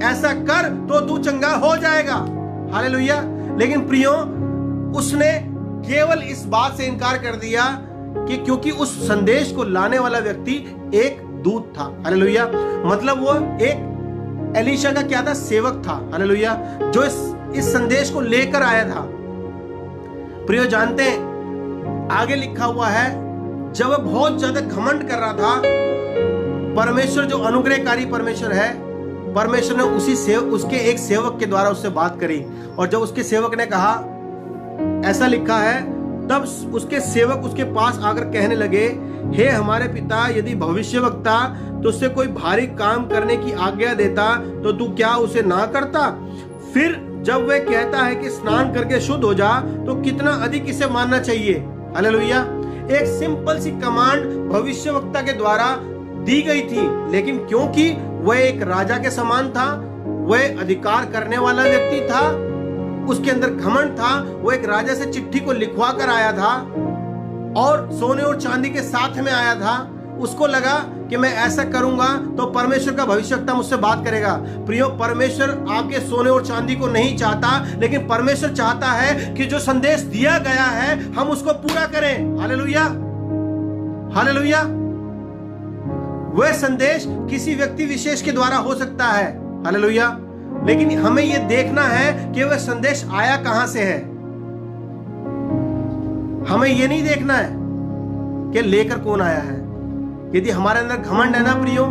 Speaker 1: ऐसा कर तो तू चंगा हो जाएगा। हालेलुया। लेकिन प्रियो, उसने केवल इस बात से इनकार कर दिया कि क्योंकि उस संदेश को लाने वाला व्यक्ति एक दूत था। हालेलुया। मतलब वो एक एलीशा का क्या था? सेवक था। हालेलुया। जो इस संदेश को लेकर आया था। प्रियो, जानते हैं आगे लिखा हुआ है, जब वह बहुत ज्यादा घमंड कर रहा था, परमेश्वर जो अनुग्रहकारी परमेश्वर है, परमेश्वर ने उसके एक सेवक के द्वारा उससे बात करी। और जब उसके सेवक ने कहा, ऐसा लिखा है, तब उसके सेवक उसके पास आकर कहने लगे, हे हमारे पिता, यदि भविष्यवक्ता तुझसे कोई भारी काम करने की आज्ञा देता तो तू क्या उसे ना करता? फिर जब वह कहता है कि स्नान करके शुद्ध हो जा, तो कितना अधिक इसे मानना चाहिए। हालेलुया। एक सिंपल सी कमांड भविष्यवक्ता के द्वारा दी गई थी, लेकिन क्योंकि वह एक राजा के समान था, वह अधिकार करने वाला व्यक्ति था, उसके अंदर घमंड था, वो एक राजा से चिट्ठी को लिखवा कर आया था और सोने और चांदी के साथ में आया था। उसको लगा कि मैं ऐसा करूंगा तो परमेश्वर का भविष्यवक्ता मुझसे बात करेगा। प्रियो, परमेश्वर आपके सोने और चांदी को नहीं चाहता, लेकिन परमेश्वर चाहता है कि जो संदेश दिया गया है हम उसको पूरा करें। हालेलुया। हालेलुया। वह संदेश किसी व्यक्ति विशेष के द्वारा हो सकता है। हालेलुया। लेकिन हमें यह देखना है कि वह संदेश आया कहां से है। हमें यह नहीं देखना है कि लेकर कौन आया है। यदि हमारे अंदर घमंड है ना प्रियो,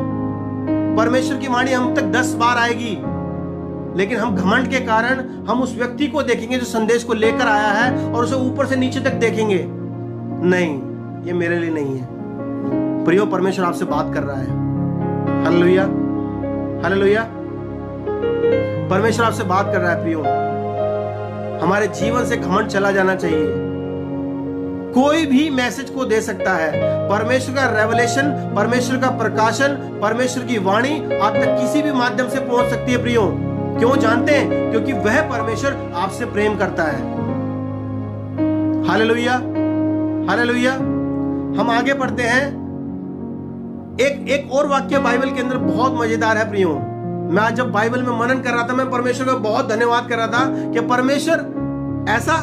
Speaker 1: परमेश्वर की वाणी हम तक 10 बार आएगी, लेकिन हम घमंड के कारण हम उस व्यक्ति को देखेंगे जो संदेश को लेकर आया है और उसे ऊपर से नीचे तक देखेंगे, नहीं, ये मेरे लिए नहीं है। प्रियो, परमेश्वर आपसे बात कर रहा है। हालेलुया। हालेलुया। परमेश्वर आपसे बात कर रहा है। प्रियो, हमारे जीवन से घमंड चला जाना चाहिए। कोई भी मैसेज को दे सकता है। परमेश्वर का रेवलेशन, परमेश्वर का प्रकाशन, परमेश्वर की वाणी आप तक किसी भी माध्यम से पहुंच सकती है। प्रियो, क्यों जानते हैं? क्योंकि वह परमेश्वर आपसे प्रेम करता है। हालेलुया। हालेलुया। हम आगे पढ़ते हैं। एक और वाक्य बाइबल के अंदर बहुत मजेदार है। प्रियो, मैं आज जब बाइबल में मनन कर रहा था, मैं परमेश्वर का बहुत धन्यवाद कर रहा था कि परमेश्वर ऐसा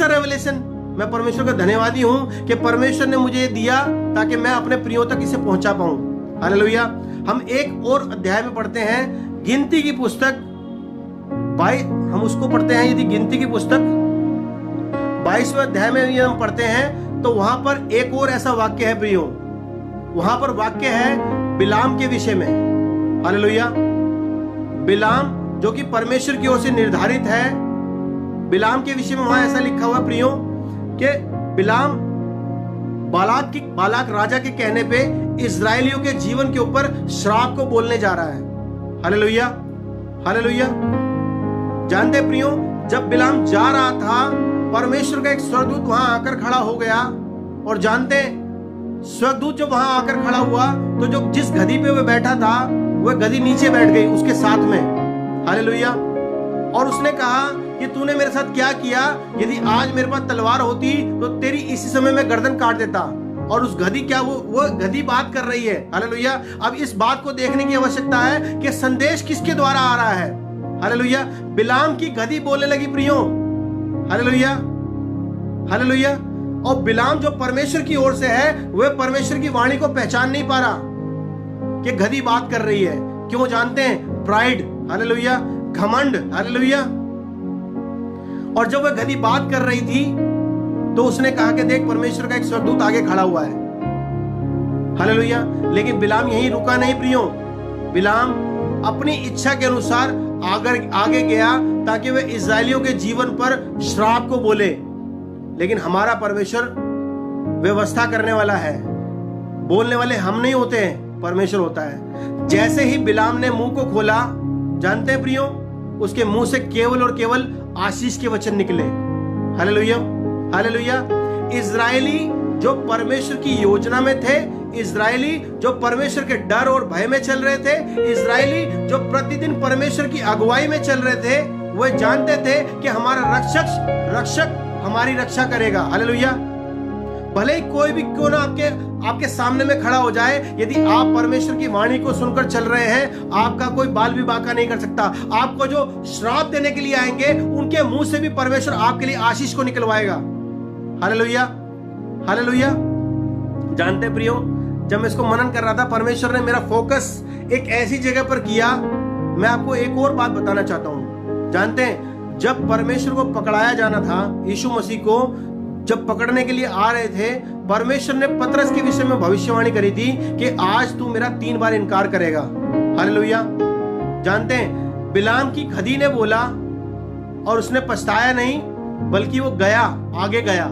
Speaker 1: रेवलेशन, मैं परमेश्वर का धन्यवादी हूं कि परमेश्वर ने मुझे दिया ताकि मैं अपने प्रियो तक इसे पहुंचा पाऊं। हालेलुया। हम एक और अध्याय में पढ़ते हैं, गिनती की पुस्तक हम उसको पढ़ते हैं। यदि गिनती की पुस्तक 22वें अध्याय में हम पढ़ते हैं तो वहां पर एक और ऐसा वाक्य है प्रियो। वहां पर वाक्य है बिलाम के विषय में। हालेलुया। बिलाम जो कि परमेश्वर की ओर से निर्धारित है, बिलाम के विषय में वहां ऐसा लिखा हुआ प्रियो कि बिलाम बालाक राजा के कहने पे इस्राएलियों के जीवन के ऊपर श्राप को बोलने जा रहा है। हालेलुया। हालेलुया। जानते प्रियो, जब बिलाम जा रहा था, परमेश्वर का एक स्वर्गदूत वहां आकर खड़ा हो गया। और जानते, स्वर्गदूत जब वहां आकर खड़ा हुआ तो जो जिस गधी पे वह बैठा था, वह गधी नीचे बैठ गई उसके साथ में। हालेलुया। और उसने कहा कि तूने मेरे साथ क्या किया? यदि आज मेरे पास तलवार होती तो तेरी इसी समय में गर्दन काट देता। और उस गधी वो गधी बात कर रही है। हालेलुया। अब इस बात को देखने की आवश्यकता है कि संदेश किसके द्वारा आ रहा है। हालेलुया। बिलाम की गधी बोलने लगी प्रियो। हालेलुया। हालेलुया। और बिलाम जो परमेश्वर की ओर से है, वह परमेश्वर की वाणी को पहचान नहीं पा रहा कि गधी बात कर रही है। क्यों जानते हैं? प्राइड। हालेलुया। घमंड। हालेलुया। और जब वह गधी बात कर रही थी तो उसने कहा कि देख, परमेश्वर का एक स्वर्गदूत आगे खड़ा हुआ है। हालेलुया। लेकिन बिलाम यहीं रुका नहीं प्रियो। बिलाम अपनी इच्छा के अनुसार आगे गया ताकि वह इस्राएलियों के जीवन पर श्राप को बोले। लेकिन हमारा परमेश्वर व्यवस्था करने वाला है। बोलने वाले हम नहीं होते हैं, परमेश्वर होता है। जैसे ही बिलाम ने मुंह को खोला, जानते हैं प्रियो, उसके मुंह से केवल और केवल आशीष के वचन निकले। हालेलुया। हालेलुया। इजरायली जो परमेश्वर की योजना में थे, इजरायली जो परमेश्वर के डर और भय में चल रहे थे, इजरायली जो प्रतिदिन परमेश्वर की अगुवाई में चल रहे थे, वह जानते थे कि हमारा रक्षक हमारी रक्षा करेगा। हालेलुया। भले ही कोई भी क्यों ना आपके सामने में खड़ा हो जाए, यदि आप परमेश्वर की वाणी को सुनकर चल रहे हैं, आपका कोई बाल भी बाका नहीं कर सकता। आपको जो श्राप देने के लिए आएंगे, उनके मुंह से भी परमेश्वर आपके लिए आशीष को निकलवाएगा। Hallelujah, hallelujah. जानते प्रियो, जब मैं इसको मनन कर रहा था, परमेश्वर ने मेरा फोकस एक ऐसी जगह पर किया। मैं आपको एक और बात बताना चाहता हूं। जानते हैं, जब परमेश्वर को पकड़ाया जाना था, यीशु मसीह को जब पकड़ने के लिए आ रहे थे, परमेश्वर ने पतरस के विषय में भविष्यवाणी करी थी कि आज तू मेरा 3 बार इनकार करेगा। हालेलुया। जानते हैं, बिलाम की खदी ने बोला और उसने पछताया नहीं, बल्कि वो गया, आगे गया,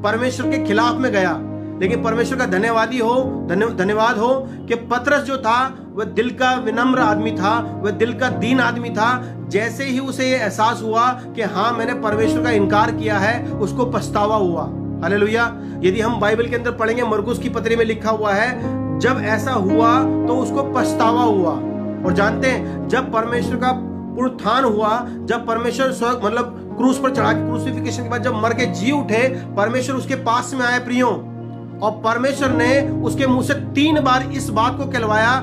Speaker 1: परमेश्वर के खिलाफ में गया। लेकिन परमेश्वर का धन्यवाद हो कि पतरस जो था वह दिल का विनम्र आदमी था, वह दिल का दीन आदमी था। जैसे ही उसे ये एहसास हुआ कि हाँ, मैंने परमेश्वर का इनकार किया है, उसको पछतावा हुआ। हालेलुया। यदि हम बाइबल के अंदर पढ़ेंगे, मरकुस की पत्री में लिखा हुआ है, जब ऐसा हुआ तो उसको पछतावा हुआ। और जानते हैं, जब परमेश्वर का पुनरुत्थान हुआ, जब परमेश्वर मतलब क्रूस पर चढ़ा के, क्रूसिफिकेशन के बाद जब मर के जी उठे, परमेश्वर उसके पास में आए प्रियो, और परमेश्वर ने उसके मुंह से 3 बार इस बात को कहलवाया,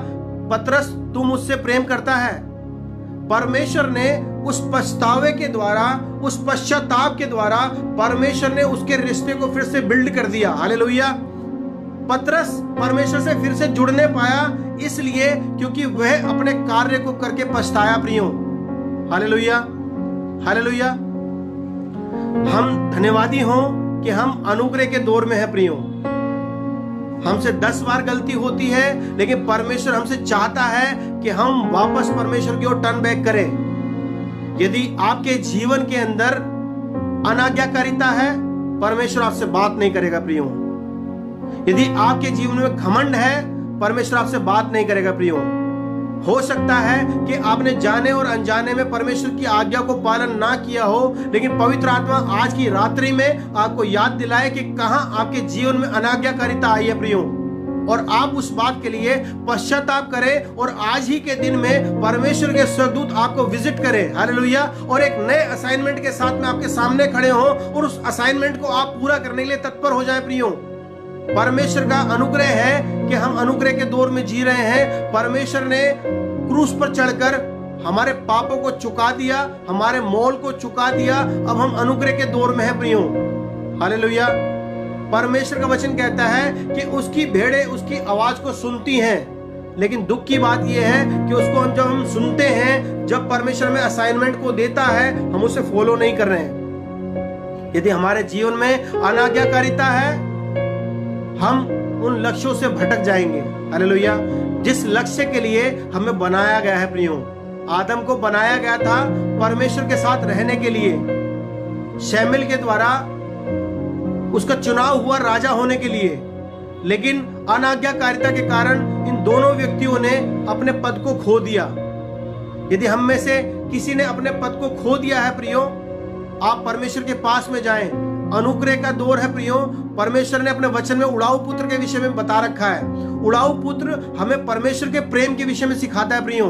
Speaker 1: पतरस तू मुझसे प्रेम करता है। परमेश्वर ने उस पछतावे के द्वारा, उस पश्चाताप के द्वारा परमेश्वर ने उसके रिश्ते को फिर से बिल्ड कर दिया। हालेलुया। पतरस परमेश्वर से फिर से जुड़ने पाया, इसलिए क्योंकि वह अपने कार्य को करके पछताया प्रियो। Hallelujah, hallelujah. हम धन्यवादी हों कि हम अनुग्रह के दौर में है प्रियो। हमसे 10 बार गलती होती है, लेकिन परमेश्वर हमसे चाहता है कि हम वापस परमेश्वर की ओर टर्न बैक करें। यदि आपके जीवन के अंदर अनाज्ञाकारिता है, परमेश्वर आपसे बात नहीं करेगा प्रियो। यदि आपके जीवन में घमंड है, परमेश्वर आपसे बात नहीं करेगा प्रियो। हो सकता है कि आपने जाने और अनजाने में परमेश्वर की आज्ञा को पालन ना किया हो, लेकिन पवित्र आत्मा आज की रात्रि में आपको याद दिलाए कि कहां आपके जीवन में अनाज्ञाकारिता आई है प्रियो, और आप उस बात के लिए पश्चाताप करें और आज ही के दिन में परमेश्वर के स्वर्गदूत आपको विजिट करें। हालेलुया। और एक नए असाइनमेंट के साथ में आपके सामने खड़े हो और उस असाइनमेंट को आप पूरा करने के लिए तत्पर हो जाए प्रियो। परमेश्वर का अनुग्रह है कि हम अनुग्रह के दौर में जी रहे हैं। परमेश्वर ने क्रूस पर चढ़कर हमारे पापों को चुका दिया, हमारे मोल को चुका दिया। अब हम अनुग्रह के दौर में है प्रियो। हालेलुया। परमेश्वर का वचन कहता है कि उसकी भेड़ें उसकी आवाज को सुनती हैं, लेकिन दुख की बात यह है कि उसको जब हम सुनते हैं, जब परमेश्वर में असाइनमेंट को देता है, हम उसे फॉलो नहीं कर रहे हैं। यदि हमारे जीवन में अनाज्ञाकारिता है, हम उन लक्ष्यों से भटक जाएंगे। हालेलुया। जिस लक्ष्य के लिए हमें बनाया गया है प्रियो, आदम को बनाया गया था परमेश्वर के साथ रहने के लिए, शमूएल के द्वारा उसका चुनाव हुआ राजा होने के लिए, लेकिन अनाज्ञाकारिता के कारण इन दोनों व्यक्तियों ने अपने पद को खो दिया। यदि हम में से किसी ने अपने पद को खो दिया है प्रियो, आप परमेश्वर के पास में जाएं। अनुग्रह का दौर है प्रियो। परमेश्वर ने अपने वचन में उड़ाऊ पुत्र के विषय में बता रखा है। उड़ाऊ पुत्र हमें परमेश्वर के प्रेम के विषय में सिखाता है प्रियो।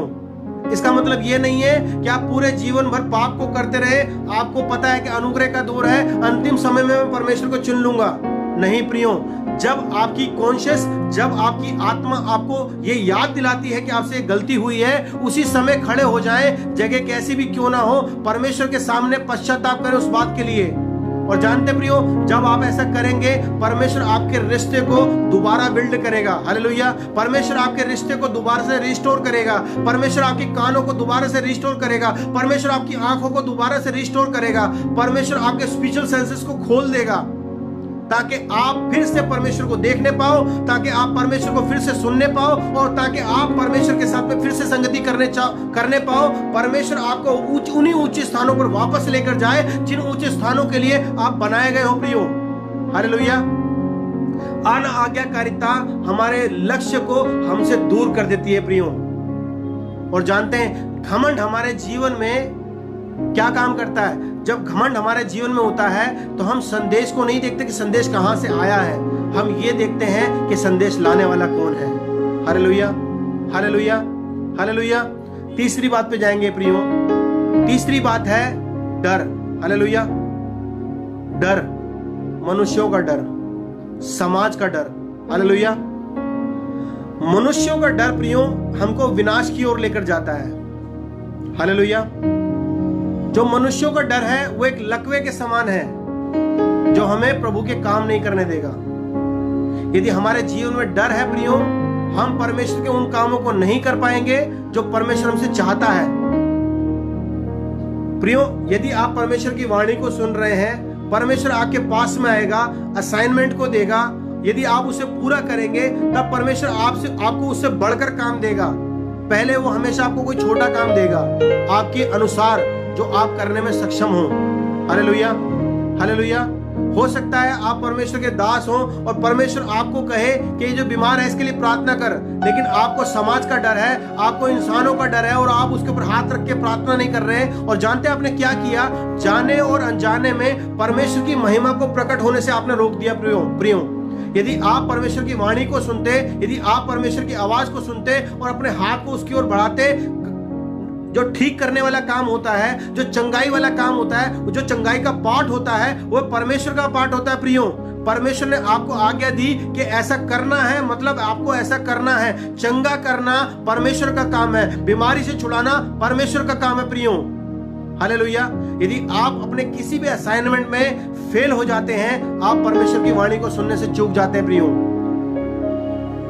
Speaker 1: इसका मतलब ये नहीं है कि आप पूरे जीवन भर पाप को करते रहे। आपको पता है कि अनुग्रह का दौर है, अंतिम समय में मैं परमेश्वर को चुन लूंगा। नहीं प्रियो, जब आपकी कॉन्शियस, जब आपकी आत्मा आपको ये याद दिलाती है कि आपसे गलती हुई है, उसी समय खड़े हो जाएं, जगह कैसी भी क्यों ना हो, परमेश्वर के सामने पश्चाताप करें उस बात के लिए। और जानते प्रियो, जब आप ऐसा करेंगे, परमेश्वर आपके रिश्ते को दोबारा बिल्ड करेगा। हालेलुया। परमेश्वर आपके रिश्ते को दोबारा से रिस्टोर करेगा। परमेश्वर आपके कानों को दोबारा से रिस्टोर करेगा। परमेश्वर आपकी आंखों को दोबारा से रिस्टोर करेगा। परमेश्वर आपके स्पिरिचुअल सेंसेस को खोल देगा, ताकि आप फिर से परमेश्वर को देखने पाओ, ताकि आप परमेश्वर को फिर से सुनने पाओ, और ताकि आप परमेश्वर के साथ में फिर से संगति करने पाओ। परमेश्वर आपको उन्हीं ऊंचे स्थानों पर वापस लेकर जाए जिन ऊंचे स्थानों के लिए आप बनाए गए हो प्रियो। हालेलुया। अनाज्ञाकारिता हमारे लक्ष्य को हमसे दूर कर देती है प्रियो। और जानते हैं, घमंड हमारे जीवन में क्या काम करता है? जब घमंड हमारे जीवन में होता है तो हम संदेश को नहीं देखते कि संदेश कहां से आया है, हम ये देखते हैं कि संदेश लाने वाला कौन है। Hallelujah, hallelujah, hallelujah. तीसरी बात पे जाएंगे प्रियो। तीसरी बात है डर। हालेलुया। डर, मनुष्यों का डर, समाज का डर। हालेलुया। मनुष्यों का डर प्रियो हमको विनाश की ओर लेकर जाता है। हालेलुया। जो मनुष्यों का डर है वो एक लकवे के समान है जो हमें प्रभु के काम नहीं करने देगा। यदि हमारे जीवन में डर है प्रियो, हम परमेश्वर के उन कामों को नहीं कर पाएंगे जो परमेश्वर हमसे चाहता है। प्रियो, यदि आप परमेश्वर की वाणी को सुन रहे हैं, परमेश्वर आपके पास में आएगा, असाइनमेंट को देगा। यदि आप उसे पूरा करेंगे तब परमेश्वर आपको उससे बढ़कर काम देगा। पहले वो हमेशा आपको कोई छोटा काम देगा आपके अनुसार जो आप करने में सक्षम हो। Hallelujah, hallelujah. हो सकता है आप परमेश्वर के दास हो और परमेश्वर आपको कहे कि ये जो बीमार है इसके लिए प्रार्थना कर, लेकिन आपको समाज का डर है, आपको इंसानों का डर है और आप उसके ऊपर हाथ रख के प्रार्थना नहीं कर रहे हैं। और जानते हैं आपने क्या किया? जाने और अनजाने में परमेश्वर की महिमा को प्रकट होने से आपने रोक दिया। प्रियो, यदि आप परमेश्वर की वाणी को सुनते, यदि आप परमेश्वर की आवाज को सुनते और अपने हाथ को उसकी ओर बढ़ाते, जो ठीक करने वाला काम होता है, जो चंगाई वाला काम होता है, जो चंगाई का पार्ट होता है, वो परमेश्वर का पार्ट होता है। प्रियो, परमेश्वर ने आपको आज्ञा दी कि ऐसा करना है, मतलब आपको ऐसा करना है। चंगा करना परमेश्वर का काम है, बीमारी से छुड़ाना परमेश्वर का काम है। प्रियो, हालेलुया। यदि आप अपने किसी भी असाइनमेंट में फेल हो जाते हैं, आप परमेश्वर की वाणी को सुनने से चूक जाते हैं। प्रियो,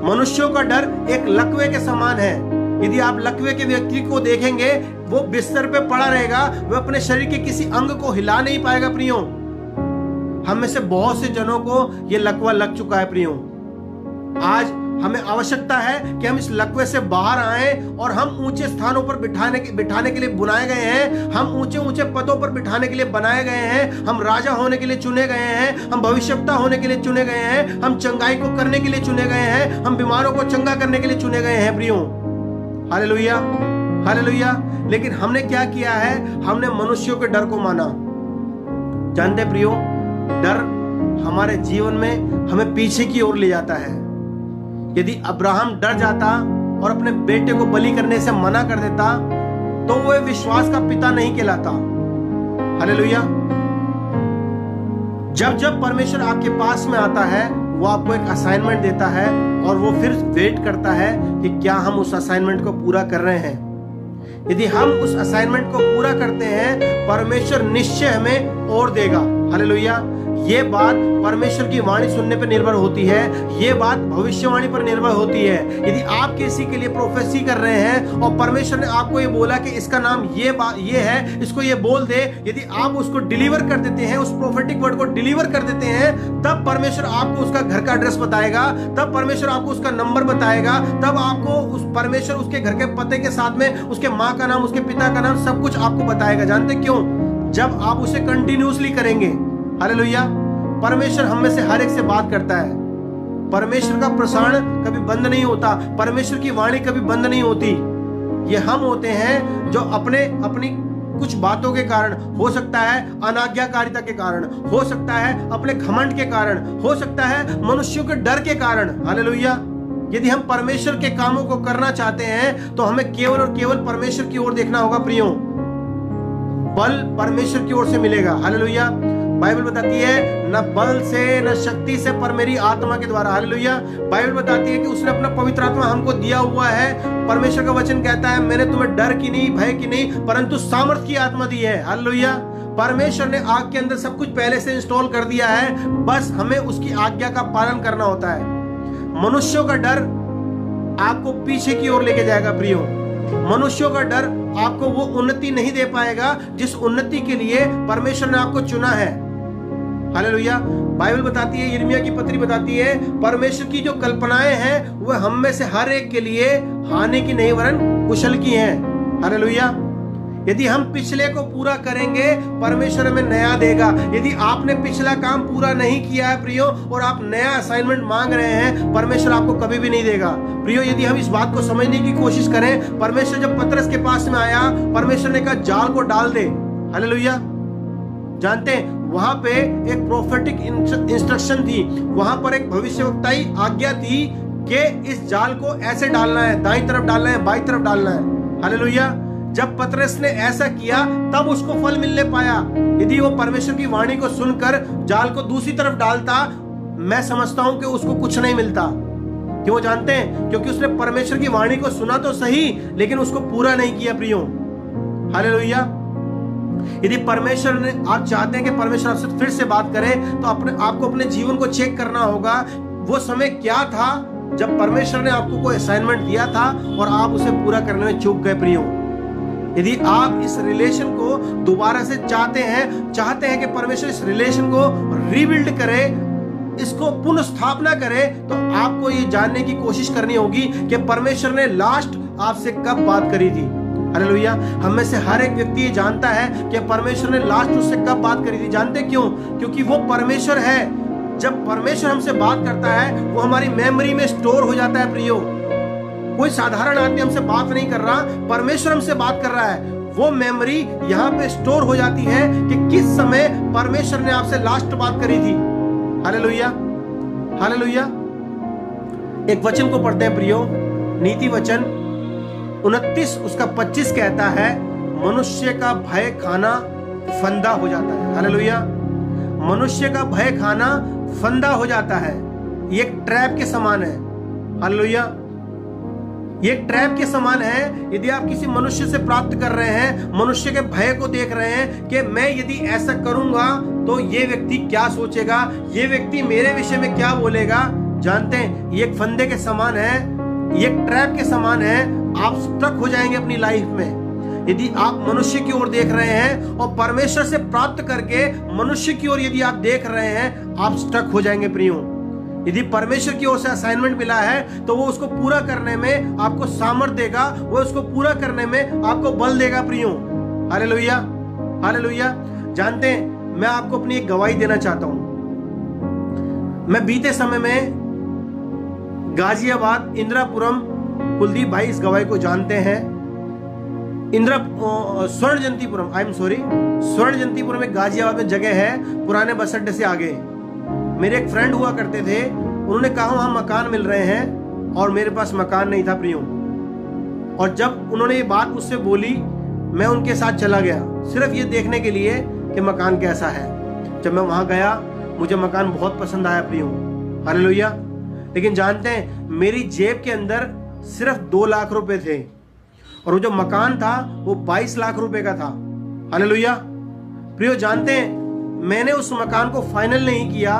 Speaker 1: मनुष्यों का डर एक लकवे के समान है। यदि आप लकवे के व्यक्ति को देखेंगे, वो बिस्तर पे पड़ा रहेगा, वह अपने शरीर के किसी अंग को हिला नहीं पाएगा। प्रियो, हम में से बहुत से जनों को यह लकवा लग चुका है। प्रियो, आज हमें आवश्यकता है कि हम इस लकवे से बाहर आएं और हम ऊंचे स्थानों पर बिठाने के लिए बुलाए गए हैं। हम ऊंचे ऊंचे पदों पर बिठाने के लिए बनाए गए हैं। हम राजा होने के लिए चुने गए हैं। हम भविष्यवक्ता होने के लिए चुने गए हैं। हम चंगाई को करने के लिए चुने गए हैं। हम बीमारों को चंगा करने के लिए चुने गए हैं। प्रियो, हालेलुया, हालेलुया। लेकिन हमने क्या किया है? हमने मनुष्यों के डर को माना। जानते प्रियो, डर हमारे जीवन में हमें पीछे की ओर ले जाता है। यदि अब्राहम डर जाता और अपने बेटे को बलि करने से मना कर देता तो वो विश्वास का पिता नहीं कहलाता। हालेलुया। जब जब परमेश्वर आपके पास में आता है, वो आपको एक असाइनमेंट देता है और वो फिर वेट करता है कि क्या हम उस असाइनमेंट को पूरा कर रहे हैं। यदि हम उस असाइनमेंट को पूरा करते हैं, परमेश्वर निश्चय हमें और देगा। हालेलुया। ये बात परमेश्वर की वाणी सुनने पर निर्भर होती है। ये बात भविष्यवाणी पर निर्भर होती है। यदि आप किसी के लिए प्रोफेसी कर रहे हैं और परमेश्वर ने आपको ये बोला कि इसका नाम ये है, इसको ये बोल दे, यदि आप उसको डिलीवर कर देते हैं, उस प्रोफेटिक वर्ड को डिलीवर कर देते हैं, तब परमेश्वर आपको उसका घर का एड्रेस बताएगा, तब परमेश्वर आपको उसका नंबर बताएगा, तब आपको उस परमेश्वर उसके घर के पते के साथ में उसके माँ का नाम, उसके पिता का नाम, सब कुछ आपको बताएगा। जानते क्यों? जब आप उसे कंटिन्यूसली करेंगे। हालेलुया। परमेश्वर हम में से हर एक से बात करता है। परमेश्वर का प्रसारण कभी बंद नहीं होता, परमेश्वर की वाणी कभी बंद नहीं होती। ये हम होते हैं जो अपनी कुछ बातों के कारण, हो सकता है अनाज्ञाकारिता के कारण, हो सकता है अपने घमंड के कारण, हो सकता है मनुष्यों के डर के कारण। हालेलुया। यदि हम परमेश्वर के कामों को करना चाहते हैं तो हमें केवल और केवल परमेश्वर की ओर देखना होगा। प्रियो, बल परमेश्वर की ओर से मिलेगा। हालेलुया। बाइबल बताती है न बल से न शक्ति से पर मेरी आत्मा के द्वारा। हालेलुया। बाइबल बताती है कि उसने अपना पवित्र आत्मा हमको दिया हुआ है। परमेश्वर का वचन कहता है मैंने तुम्हें डर की नहीं, भय की नहीं, परंतु सामर्थ की आत्मा दी है। हालेलुया। परमेश्वर ने आग के अंदर सब कुछ पहले से इंस्टॉल कर दिया है, बस हमें उसकी आज्ञा का पालन करना होता है। मनुष्यों का डर आपको पीछे की ओर लेके जाएगा। प्रियो, मनुष्यों का डर आपको वो उन्नति नहीं दे पाएगा जिस उन्नति के लिए परमेश्वर ने आपको चुना है। हालेलुया। बाइबल बताती है, यिर्मयाह की पत्री बताती है, परमेश्वर की जो कल्पनाएं हैं वह हम में से हर एक के लिए हानि की नहीं वरन कुशल की हैं। हालेलुया। यदि हम पिछले को पूरा करेंगे, परमेश्वर हमें नया देगा। यदि आपने पिछला काम पूरा नहीं किया है प्रियो, और आप नया असाइनमेंट मांग रहे हैं, परमेश्वर आपको कभी भी नहीं देगा। प्रियो, यदि हम इस बात को समझने की कोशिश करें, परमेश्वर जब पतरस के पास में आया, परमेश्वर ने कहा जाल को डाल दे। हालेलुया। जानते हैं वहां पे एक प्रोफेटिक इंस्ट्रक्शन थी, वहां पर एक भविष्यवक्ताई आज्ञा थी कि इस जाल को ऐसे डालना है, दाईं तरफ डालना है, बाईं तरफ डालना है। हालेलुया। जब पतरस ने ऐसा किया तब उसको फल मिलने पाया। यदि वो परमेश्वर की वाणी को सुनकर जाल को दूसरी तरफ डालता, मैं समझता हूं कि उसको कुछ नहीं मिलता। क्यों जानते हैं? क्योंकि उसने परमेश्वर की वाणी को सुना तो सही, लेकिन उसको पूरा नहीं किया प्रियो। हालेलुया। यदि परमेश्वर ने, आप चाहते हैं कि परमेश्वर आपसे फिर से बात करे, तो आपको अपने जीवन को चेक करना होगा। वो समय क्या था जब परमेश्वर ने आपको कोई असाइनमेंट दिया था और आप उसे पूरा करने में चूक गए प्रियो। यदि आप इस रिलेशन को दोबारा से चाहते हैं कि परमेश्वर इस रिलेशन को रीबिल्ड करे, इसको पुनः स्थापना करे, तो आपको ये जानने की कोशिश करनी होगी कि परमेश्वर ने लास्ट आपसे कब बात करी थी। हालेलुया। हम में से हर एक व्यक्ति ये जानता है कि परमेश्वर ने लास्ट उससे कब बात करी थी। जानते क्यों? क्योंकि वो परमेश्वर है। जब परमेश्वर हमसे बात करता है, वो हमारी मेमोरी में स्टोर हो जाता है प्रियो। कोई साधारण आदमी हमसे बात नहीं कर रहा, परमेश्वर हमसे बात कर रहा है। वो मेमोरी यहाँ पे स्टोर हो जाती है कि किस समय परमेश्वर ने आपसे लास्ट बात करी थी। Hallelujah, hallelujah. एक वचन को पढ़ते हैं प्रियो, नीति वचन 29 उसका 25 कहता है, मनुष्य का भय खाना फंदा हो जाता है। हालेलुया। मनुष्य का भय खाना फंदा हो जाता है। ये एक ट्रैप के समान है। हालेलुया। ये एक ट्रैप के समान है। यदि आप किसी मनुष्य से प्राप्त कर रहे हैं, मनुष्य के भय को देख रहे हैं कि मैं यदि ऐसा करूंगा तो ये व्यक्ति क्या सोचेगा, ये व्यक्ति मेरे विषय में क्या बोलेगा, जानते हैं ये एक फंदे के समान है, ये एक ट्रैप के समान है। आप स्टक हो जाएंगे अपनी लाइफ में। यदि आप मनुष्य की ओर देख रहे हैं और परमेश्वर से प्राप्त करके मनुष्य की ओर यदि आप देख रहे हैं, आप स्टक हो जाएंगे प्रियो। यदि परमेश्वर की ओर से असाइनमेंट मिला है तो वो उसको पूरा करने में आपको सामर्थ्य देगा, वो उसको पूरा करने में आपको बल देगा प्रियो। Hallelujah, hallelujah. जानते हैं, मैं आपको अपनी एक गवाही देना चाहता हूं। मैं बीते समय में गाजियाबाद इंदिरापुरम, कुलदीप भाई इस गवाही को जानते हैं, स्वर्ण जयंतीपुरम एक गाजियाबाद में जगह है, पुराने बस अड्डे से आगे। मेरे एक फ्रेंड हुआ करते थे, उन्होंने कहा वहां मकान मिल रहे हैं और मेरे पास मकान नहीं था प्रियो। और जब उन्होंने ये बात मुझसे बोली, मैं उनके साथ चला गया सिर्फ ये देखने के लिए कि मकान कैसा है। जब मैं वहां गया, मुझे मकान बहुत पसंद आया प्रियो। हालेलुया। लेकिन जानते हैं, मेरी जेब के अंदर सिर्फ 2 लाख रुपए थे और वो जो मकान था वो 22 लाख रुपए का था। हालेलुया। प्रियो, जानते हैं, मैंने उस मकान को फाइनल नहीं किया।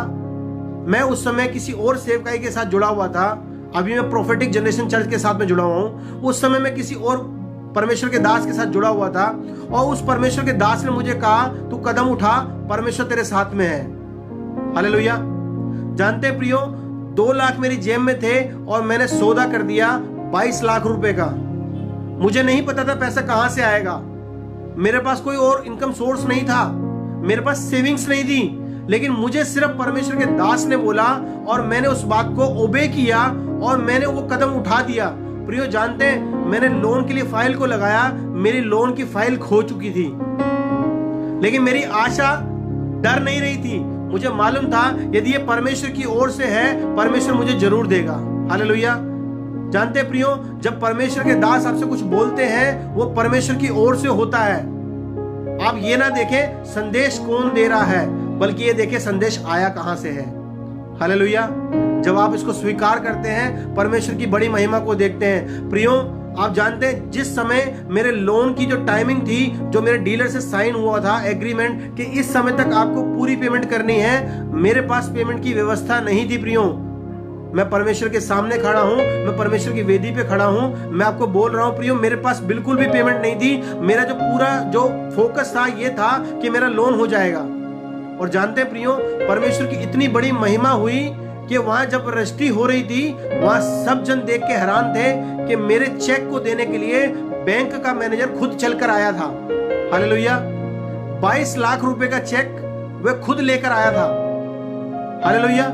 Speaker 1: मैं उस समय किसी और सेवकाई के साथ जुड़ा हुआ था। अभी मैं प्रोफेटिक जनरेशन चर्च के साथ में जुड़ा हुआ हूं। उस समय मैं किसी और परमेश्वर के दास के साथ जुड़ा हुआ था और उस परमेश्वर के दास ने मुझे कहा, तू कदम उठा, परमेश्वर तेरे साथ में है। हालेलुया। जानते प्रियो, 2 लाख मेरी जेब में थे और मैंने सौदा कर दिया 22 लाख रुपए का। मुझे नहीं पता था पैसा कहां से आएगा। मेरे पास कोई और इनकम सोर्स नहीं था, मेरे पास सेविंग्स नहीं थी, लेकिन मुझे सिर्फ परमेश्वर के दास ने बोला और मैंने उस बात को ओबे किया और मैंने वो कदम उठा दिया। प्रियो, जानते हैं, मैंने लोन के लिए फाइल को लगाया, मेरी लोन की फाइल खो चुकी थी, लेकिन मेरी आशा डर नहीं रही थी। मुझे मालूम था यदि ये परमेश्वर की ओर से है, परमेश्वर मुझे जरूर देगा। हालेलुया। जानते प्रियो, जब परमेश्वर के दास आपसे कुछ बोलते हैं, वो परमेश्वर की ओर से होता है। आप ये ना देखें संदेश कौन दे रहा है, बल्कि ये देखें संदेश आया कहां से है। हालेलुया। जब आप इसको स्वीकार करते हैं, परमेश्वर की बड़ी महिमा को देखते हैं। प्रियो, आप जानते हैं, जिस समय मेरे लोन की जो टाइमिंग थी, जो मेरे डीलर से साइन हुआ था एग्रीमेंट कि इस समय तक आपको पूरी पेमेंट करनी है, मेरे पास पेमेंट की व्यवस्था नहीं थी प्रियो। मैं परमेश्वर के सामने खड़ा हूं, मैं परमेश्वर की वेदी पे खड़ा हूं, मैं आपको बोल रहा हूं प्रियो, मेरे पास बिल्कुल भी पेमेंट नहीं थी। मेरा जो पूरा जो फोकस था ये था कि मेरा लोन हो जाएगा। और जानते हैं प्रियो, परमेश्वर की इतनी बड़ी महिमा हुई कि वहां जब रजिस्ट्री हो रही थी, वहां सब जन देख के हैरान थे कि मेरे चेक को देने के लिए बैंक का मैनेजर खुद चलकर आया था। हालेलुया। 22 लाख रुपए का चेक वह खुद लेकर आया था। हालेलुया।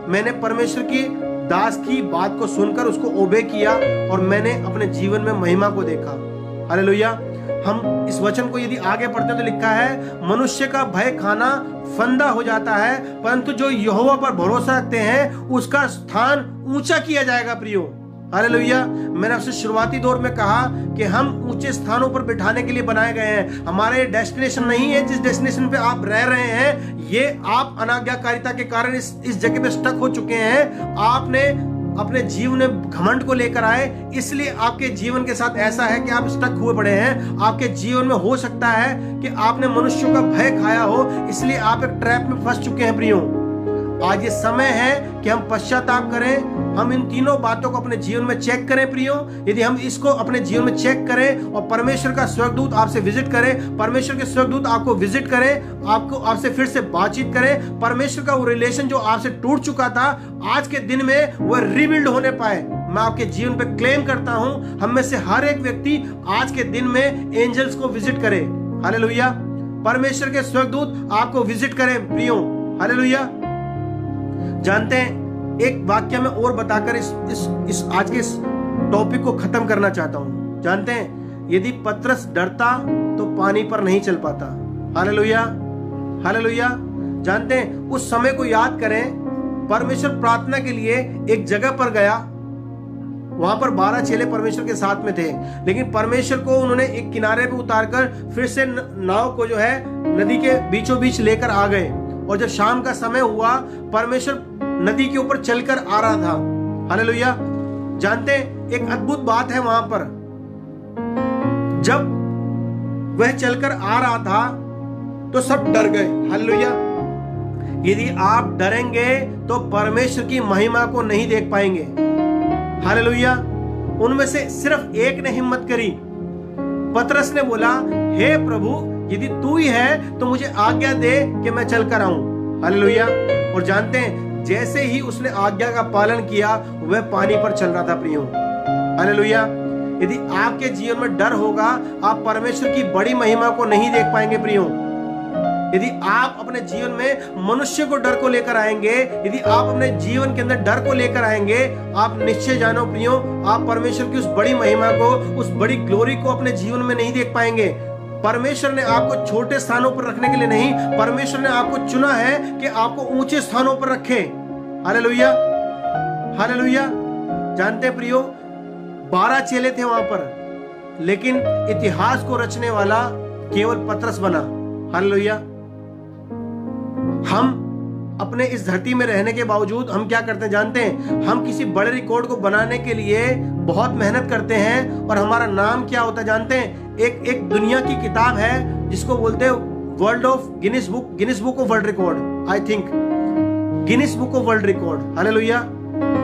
Speaker 1: मैंने परमेश्वर की दास की बात को सुनकर उसको ओबे किया और मैंने अपने जीवन में महिमा को देखा। हालेलुया। हम इस वचन को यदि आगे पढ़ते तो लिखा है, मनुष्य का भय खाना फंदा हो जाता है, परंतु जो यहोवा पर भरोसा रखते हैं उसका स्थान ऊंचा किया जाएगा प्रियो। हालेलुया। मैंने आपसे शुरुआती दौर में कहा कि हम ऊंचे स्थानों पर बिठाने के लिए बनाए गए हैं। हमारे डेस्टिनेशन नहीं है जिस डेस्टिनेशन पे आप रह रहे हैं, ये आप अनाज्ञाकारिता के कारण इस जगह पे स्टक हो चुके हैं। आपने अपने जीवन में घमंड को लेकर आए, इसलिए आपके जीवन के साथ ऐसा है कि आप स्टक हुए पड़े हैं। आपके जीवन में हो सकता है कि आपने मनुष्यों का भय खाया हो, इसलिए आप एक ट्रैप में फंस चुके हैं प्रियो। आज ये समय है कि हम पश्चाताप करें, हम इन तीनों बातों को अपने जीवन में चेक करें प्रियो। यदि हम इसको अपने जीवन में चेक करें और परमेश्वर का स्वर्गदूत आपसे विजिट करे, परमेश्वर के स्वर्गदूत आपको विजिट करें, आपसे फिर से बातचीत करें, परमेश्वर का वो रिलेशन जो आपसे टूट चुका था आज के दिन में वह रिबिल्ड होने पाए, मैं आपके जीवन पे क्लेम करता हूं। हम में से हर एक व्यक्ति आज के दिन में एंजल्स को विजिट करे। हालेलुया। परमेश्वर के स्वर्गदूत आपको विजिट करें प्रियो। हालेलुया। जानते हैं, एक वाक्य में और बताकर इस आज के इस टॉपिक को खत्म करना चाहता हूं। जानते हैं, यदि पतरस डरता तो पानी पर नहीं चल पाता। हालेलुया। हालेलुया। जानते हैं, उस समय को याद करें, परमेश्वर प्रार्थना के लिए एक जगह पर गया, वहां पर 12 चेले परमेश्वर के साथ में थे, लेकिन परमेश्वर को उन्होंने एक किनारे पे उतारकर फिर से नाव को जो है नदी के बीचों बीच लेकर आ गए। और जब शाम का समय हुआ, परमेश्वर नदी के ऊपर चलकर आ रहा था। हालेलुया। जानते हैं, एक अद्भुत बात है वहां पर, जब वह चलकर आ रहा था तो सब डर गए। हालेलुया। यदि आप डरेंगे तो परमेश्वर की महिमा को नहीं देख पाएंगे। हालेलुया। उनमें से सिर्फ एक ने हिम्मत करी। पतरस ने बोला, हे प्रभु, यदि तू ही है तो मुझे आज्ञा दे कि मैं चलकर आऊं। हालेलुया। और जानते हैं, जैसे ही उसने आज्ञा का पालन किया, वह पानी पर चल रहा था प्रियो। हालेलुया। यदि आपके जीवन में डर होगा, आप परमेश्वर की बड़ी महिमा को नहीं देख पाएंगे प्रियो। यदि आप अपने जीवन में मनुष्य को डर को लेकर आएंगे, यदि आप अपने जीवन के अंदर डर को लेकर आएंगे, आप निश्चय जानो प्रियो, आप परमेश्वर की उस बड़ी महिमा को, उस बड़ी ग्लोरी को अपने जीवन में नहीं देख पाएंगे। परमेश्वर ने आपको छोटे स्थानों पर रखने के लिए नहीं, परमेश्वर ने आपको चुना है कि आपको ऊंचे स्थानों पर रखे। हालेलुया। हालेलुया। जानते हैं प्रियो, 12 चेले थे वहां पर, लेकिन इतिहास को रचने वाला केवल पतरस बना। हालेलुया। हम अपने इस धरती में रहने के बावजूद हम क्या करते हैं जानते हैं, हम किसी बड़े रिकॉर्ड को बनाने के लिए बहुत मेहनत करते हैं, और हमारा नाम क्या होता है जानते हैं, एक दुनिया की किताब है जिसको बोलते हैं world of Guinness book of world record, I think Guinness book of world record. Hallelujah.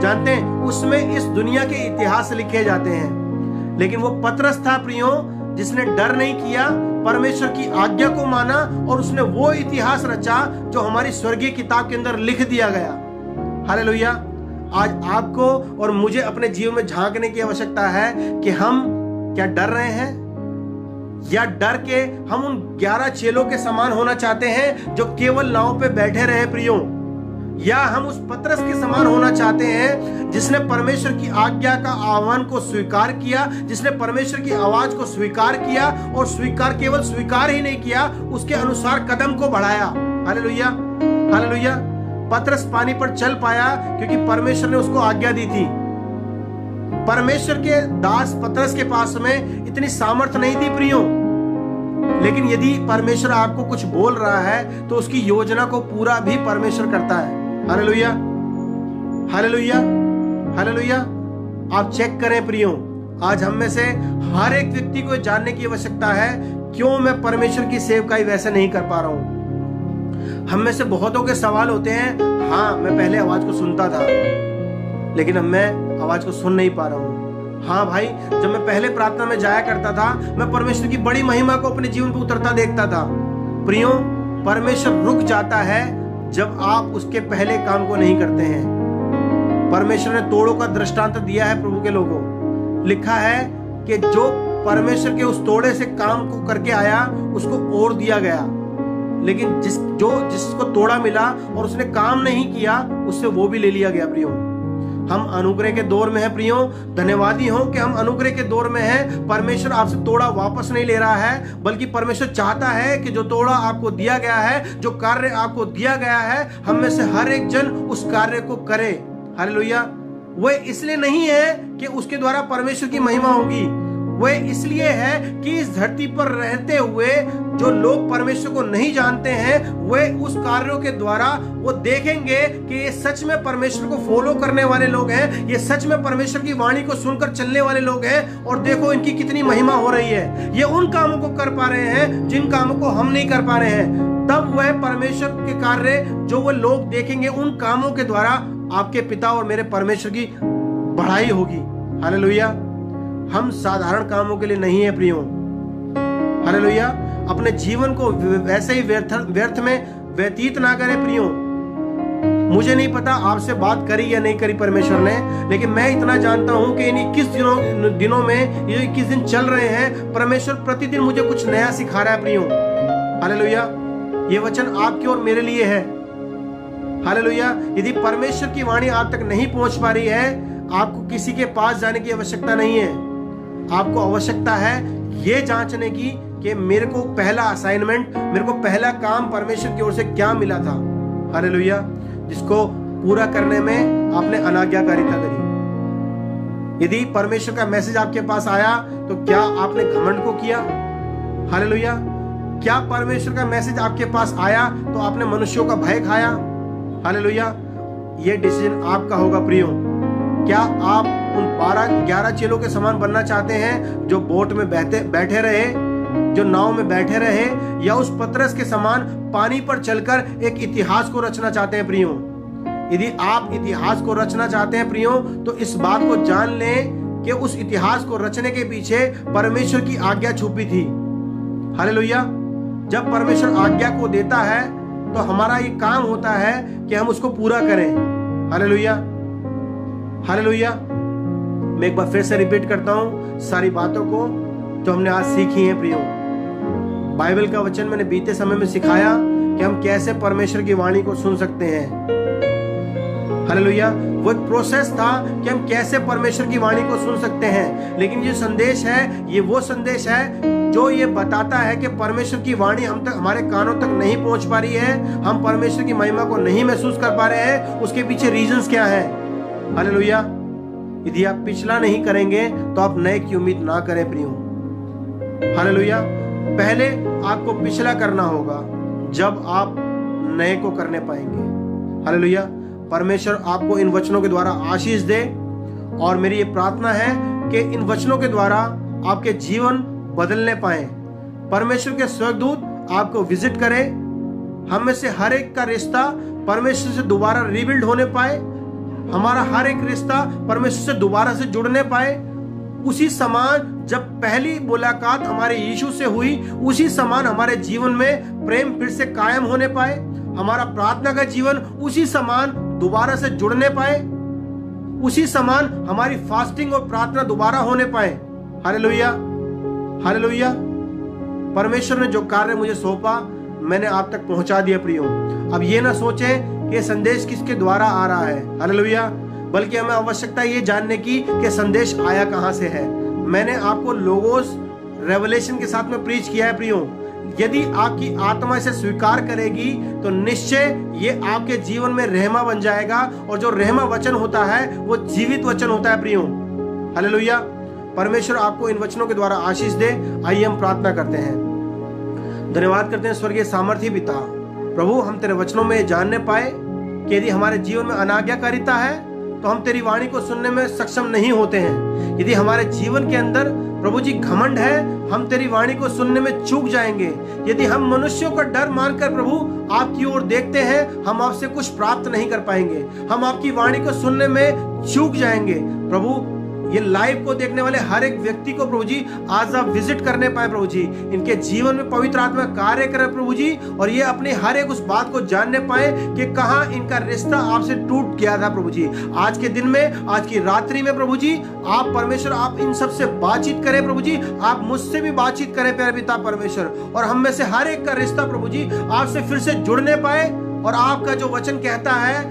Speaker 1: जानते हैं, उसमें इस दुनिया के इतिहास लिखे जाते हैं, लेकिन वो पतरस था प्रियो, जिसने डर नहीं किया, परमेश्वर की आज्ञा को माना, और उसने वो इतिहास रचा जो हमारी स्वर्गीय किताब के अंदर लिख दिया गया। हालेलुया। आज आपको और मुझे अपने जीवन में झांकने की आवश्यकता है कि हम क्या डर रहे हैं, या डर के हम उन 11 चेलों के समान होना चाहते हैं जो केवल नाव पे बैठे रहे प्रियो, या हम उस पतरस के समान होना चाहते हैं जिसने परमेश्वर की आज्ञा का आह्वान को स्वीकार किया, जिसने परमेश्वर की आवाज को स्वीकार किया, और केवल स्वीकार ही नहीं किया, उसके अनुसार कदम को बढ़ाया। हालेलुया। हालेलुया। पतरस पानी पर चल पाया क्योंकि परमेश्वर ने उसको आज्ञा दी थी। परमेश्वर के दास पतरस के पास में इतनी सामर्थ्य नहीं थी प्रियो, लेकिन यदि परमेश्वर आपको कुछ बोल रहा है तो उसकी योजना को पूरा भी परमेश्वर करता है। हालेलुया। हालेलुया। हालेलुया। आप चेक करें प्रियो, आज हम में से हर एक व्यक्ति को जानने की आवश्यकता है, क्यों मैं परमेश्वर की सेवकाई वैसे नहीं कर पा रहा हूं। हम में से बहुतों के सवाल होते हैं, हाँ मैं पहले आवाज को सुनता था, लेकिन अब मैं आवाज को सुन नहीं पा रहा हूं। हाँ भाई, जब मैं पहले प्रार्थना में जाया करता था, मैं परमेश्वर की बड़ी महिमा को अपने जीवन पर उतरता देखता था। प्रियो, परमेश्वर रुक जाता है जब आप उसके पहले काम को नहीं करते हैं। परमेश्वर ने तोड़ों का दृष्टांत दिया है प्रभु के लोगों। लिखा है कि जो परमेश्वर के उस तोड़े से काम को करके आया, उसको और दिया गया, लेकिन जिसको तोड़ा मिला और उसने काम नहीं किया, उससे वो भी ले लिया गया प्रियो। हम अनुग्रह के दौर में हैं प्रियो। धन्यवादी हो कि हम अनुग्रह के दौर में हैं। परमेश्वर आपसे तोड़ा वापस नहीं ले रहा है, बल्कि परमेश्वर चाहता है कि जो तोड़ा आपको दिया गया है, जो कार्य आपको दिया गया है, हम में से हर एक जन उस कार्य को करे। हालेलुया। वह इसलिए नहीं है कि उसके द्वारा परमेश्वर की महिमा होगी, वह इसलिए है कि इस धरती पर रहते हुए जो लोग परमेश्वर को नहीं जानते हैं, वे उस कार्यों के द्वारा वो देखेंगे कि ये सच में परमेश्वर को फॉलो करने वाले लोग हैं, ये सच में परमेश्वर की वाणी को सुनकर चलने वाले लोग हैं, और देखो इनकी कितनी महिमा हो रही है। ये उन कामों को कर पा रहे हैं जिन कामों को हम नहीं कर पा रहे हैं। तब वह परमेश्वर के कार्य जो वो लोग देखेंगे, उन कामों के द्वारा आपके पिता और मेरे परमेश्वर की बढ़ाई होगी। हालेलुया। हम साधारण कामों के लिए नहीं है प्रियो। हालेलुया। अपने जीवन को वैसे ही व्यर्थ में व्यतीत ना करें प्रियो। मुझे नहीं पता आपसे बात करी या नहीं करी परमेश्वर ने, लेकिन मैं इतना जानता हूं कि इन 21 दिनों में, ये 21 दिन चल रहे हैं, परमेश्वर प्रतिदिन मुझे कुछ नया सिखा रहा है प्रियो। हालेलुया। ये वचन आपके और मेरे लिए है। हालेलुया। यदि परमेश्वर की वाणी आप तक नहीं पहुंच पा रही है, आपको किसी के पास जाने की आवश्यकता नहीं है। आपको आवश्यकता है ये जांचने की कि मेरे को पहला असाइनमेंट, मेरे को पहला काम परमेश्वर की ओर से क्या मिला था। हालेलुया। जिसको पूरा करने में आपने अनाज्ञाकारिता करी। यदि परमेश्वर का मैसेज आपके पास आया तो क्या आपने घमंड को किया? हालेलुया। क्या परमेश्वर का मैसेज आपके पास आया तो आपने मनुष्यों का भय खाया? हालेलुया। ये डिसीजन आपका होगा प्रियो। क्या आप उन 12-11 चेलों के समान बनना चाहते हैं जो बोट में बैठे रहे, जो नाव में बैठे रहे, या उस पतरस के समान पानी पर चलकर एक इतिहास को रचना चाहते हैं प्रियो? यदि आप इतिहास को रचना चाहते हैं प्रियो, तो इस बात को जान लें कि उस इतिहास को रचने के पीछे परमेश्वर की आज्ञा छुपी थी। हालेलुया। जब परमेश्वर आज्ञा को देता है तो हमारा ये काम होता है कि हम उसको पूरा करें। हालेलुया। हालेलुया। मैं एक बार फिर से रिपीट करता हूं सारी बातों को जो हमने आज सीखी हैं प्रियो। बाइबल का वचन मैंने बीते समय में सिखाया कि हम कैसे परमेश्वर की वाणी को सुन सकते हैं। हालेलुया। वो एक प्रोसेस था कि हम कैसे परमेश्वर की वाणी को सुन सकते हैं। लेकिन ये संदेश है, ये वो संदेश है जो ये बताता है कि परमेश्वर की वाणी हम तक, हमारे कानों तक नहीं पहुंच पा रही है, हम परमेश्वर की महिमा को नहीं महसूस कर पा रहे हैं। उसके पीछे रीजंस क्या है? हालेलुया। यदि आप पिछला नहीं करेंगे तो आप नए की उम्मीद ना करें प्रियो। हालेलुया। पहले आपको पिछला करना होगा, जब आप नए को करने पाएंगे। हालेलुया। परमेश्वर आपको इन वचनों के द्वारा आशीष दे, और मेरी ये प्रार्थना है कि इन वचनों के द्वारा आपके जीवन बदलने पाए। परमेश्वर के स्वर्गदूत आपको विजिट करें, हम में से हर एक का रिश्ता परमेश्वर से दोबारा रिबिल्ड होने पाए, हमारा हर एक रिश्ता परमेश्वर से दोबारा से जुड़ने पाए। उसी समान जब पहली मुलाकात हमारे यीशु से हुई, उसी समान हमारे जीवन में प्रेम फिर से कायम होने पाए, हमारा प्रार्थना का जीवन उसी समान दोबारा से जुड़ने पाए, उसी समान हमारी फास्टिंग और प्रार्थना दोबारा होने पाए। हालेलुया। हालेलुया। परमेश्वर ने जो कार्य मुझे सौंपा, मैंने आप तक पहुंचा दिया प्रियो। अब ये ना सोचें कि संदेश किसके द्वारा आ रहा है। हालेलुया। बल्कि हमें आवश्यकता ये जानने की कि संदेश आया कहां से है। मैंने आपको लोगोस रेवलेशन के साथ में प्रीच किया है प्रियो। यदि आपकी आत्मा इसे स्वीकार करेगी तो निश्चय ये आपके जीवन में रहमा बन जाएगा, और जो रहमा वचन होता है वो जीवित वचन होता है प्रियो। हालेलुया। परमेश्वर आपको इन वचनों के द्वारा आशीष दे। आइए हम प्रार्थना करते हैं। धन्यवाद करते हैं स्वर्गीय सामर्थी पिता, प्रभु हम तेरे वचनों में जानने पाए कि यदि हमारे जीवन में अनाज्ञाकारिता है तो हम तेरी वाणी को सुनने में सक्षम नहीं होते हैं। यदि हमारे जीवन के अंदर प्रभु जी घमंड है, हम तेरी वाणी को सुनने में चूक जाएंगे। यदि हम मनुष्यों का डर मानकर प्रभु आपकी ओर देखते हैं, हम आपसे कुछ प्राप्त नहीं कर पाएंगे, हम आपकी वाणी को सुनने में चूक जाएंगे। प्रभु ये लाइव को देखने वाले हर एक व्यक्ति को प्रभु जी आज आप विजिट करने पाए प्रभु जी, इनके जीवन में पवित्र आत्मा कार्य करे प्रभु जी, और ये अपने हर एक उस बात को जानने पाए कि कहां इनका रिश्ता आपसे टूट गया था प्रभु जी। आज के दिन में, आज की रात्रि में प्रभु जी आप परमेश्वर आप इन सब से बातचीत करें प्रभु जी, आप मुझसे भी बातचीत करें प्यारे पिता परमेश्वर, और हम में से हर एक का रिश्ता प्रभु जी आपसे फिर से जुड़ने पाए। और आपका जो वचन कहता है,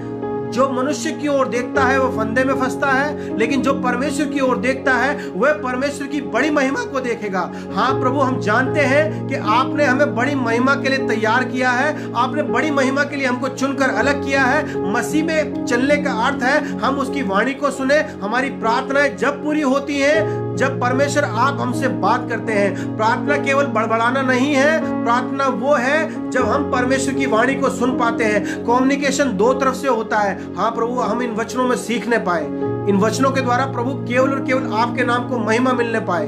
Speaker 1: जो मनुष्य की ओर देखता है वह फंदे में फंसता है, लेकिन जो परमेश्वर की ओर देखता है वह परमेश्वर की बड़ी महिमा को देखेगा। हाँ प्रभु, हम जानते हैं कि आपने हमें बड़ी महिमा के लिए तैयार किया है, आपने बड़ी महिमा के लिए हमको चुनकर अलग किया है। मसीह में चलने का अर्थ है हम उसकी वाणी को सुने। हमारी प्रार्थनाएं जब पूरी होती हैं जब परमेश्वर आप हमसे बात करते हैं। प्रार्थना केवल बड़बड़ाना नहीं है, प्रार्थना वो है जब हम परमेश्वर की वाणी को सुन पाते हैं। कम्युनिकेशन दो तरफ से होता है। हाँ प्रभु, हम इन वचनों में सीखने पाए, इन वचनों के द्वारा प्रभु केवल और केवल आपके नाम को महिमा मिलने पाए।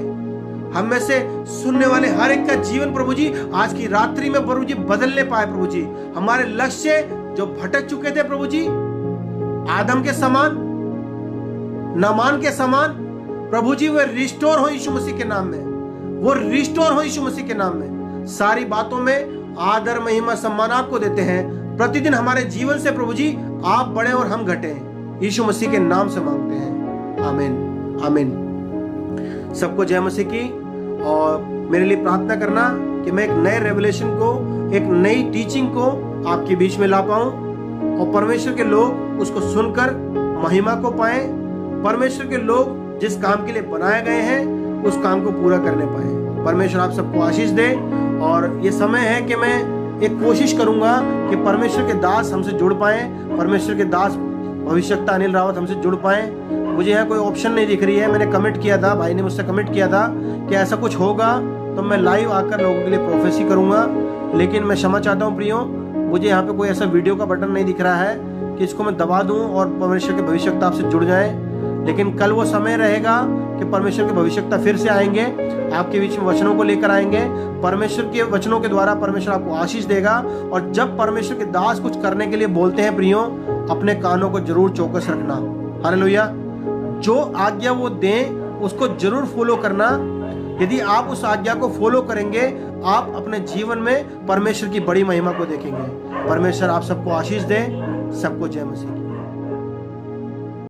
Speaker 1: हम में से सुनने वाले हर एक का जीवन प्रभु जी आज की रात्रि में प्रभु जी बदलने पाए। प्रभु जी हमारे लक्ष्य जो भटक चुके थे प्रभु जी, आदम के समान, नामान के समान, प्रभु जी वो रिस्टोर हो यीशु मसीह के नाम में, वो रिस्टोर हो यीशु मसीह के नाम में। सारी बातों में आदर महिमा सम्मान आपको देते हैं। प्रतिदिन हमारे जीवन से प्रभु जी आप बढ़े और हम घटे, यीशु मसीह के नाम से मांगते हैं, आमीन आमीन। सबको जय मसीह की। और मेरे लिए प्रार्थना करना कि मैं एक नए रेवलेशन को, एक नई टीचिंग को आपके बीच में ला पाऊं और परमेश्वर के लोग उसको सुनकर महिमा को पाएं। परमेश्वर के लोग जिस काम के लिए बनाए गए हैं उस काम को पूरा करने पाए। परमेश्वर आप सबको आशीष दे। और ये समय है कि मैं एक कोशिश करूंगा कि परमेश्वर के दास हमसे जुड़ पाए, परमेश्वर के दास भविष्यवक्ता अनिल रावत हमसे जुड़ पाए। मुझे यहाँ कोई ऑप्शन नहीं दिख रही है। मैंने कमिट किया था, भाई ने मुझसे कमिट किया था कि ऐसा कुछ होगा तो मैं लाइव आकर लोगों के लिए प्रोफेसी करूंगा। लेकिन मैं क्षमा चाहता हूँ प्रियो, मुझे यहाँ पे कोई ऐसा वीडियो का बटन नहीं दिख रहा है कि इसको मैं दबा दूं और परमेश्वर के भविष्यवक्ता आपसे जुड़ जाए। लेकिन कल वो समय रहेगा कि परमेश्वर के भविष्यवक्ता फिर से आएंगे, आपके बीच में वचनों को लेकर आएंगे। परमेश्वर के वचनों के द्वारा परमेश्वर आपको आशीष देगा। और जब परमेश्वर के दास कुछ करने के लिए बोलते हैं प्रियो, अपने कानों को जरूर चौकस रखना। हालेलुया। जो आज्ञा वो दें उसको जरूर फॉलो करना। यदि आप उस आज्ञा को फॉलो करेंगे, आप अपने जीवन में परमेश्वर की बड़ी महिमा को देखेंगे। परमेश्वर आप सबको आशीष दे। सबको जय मसीह।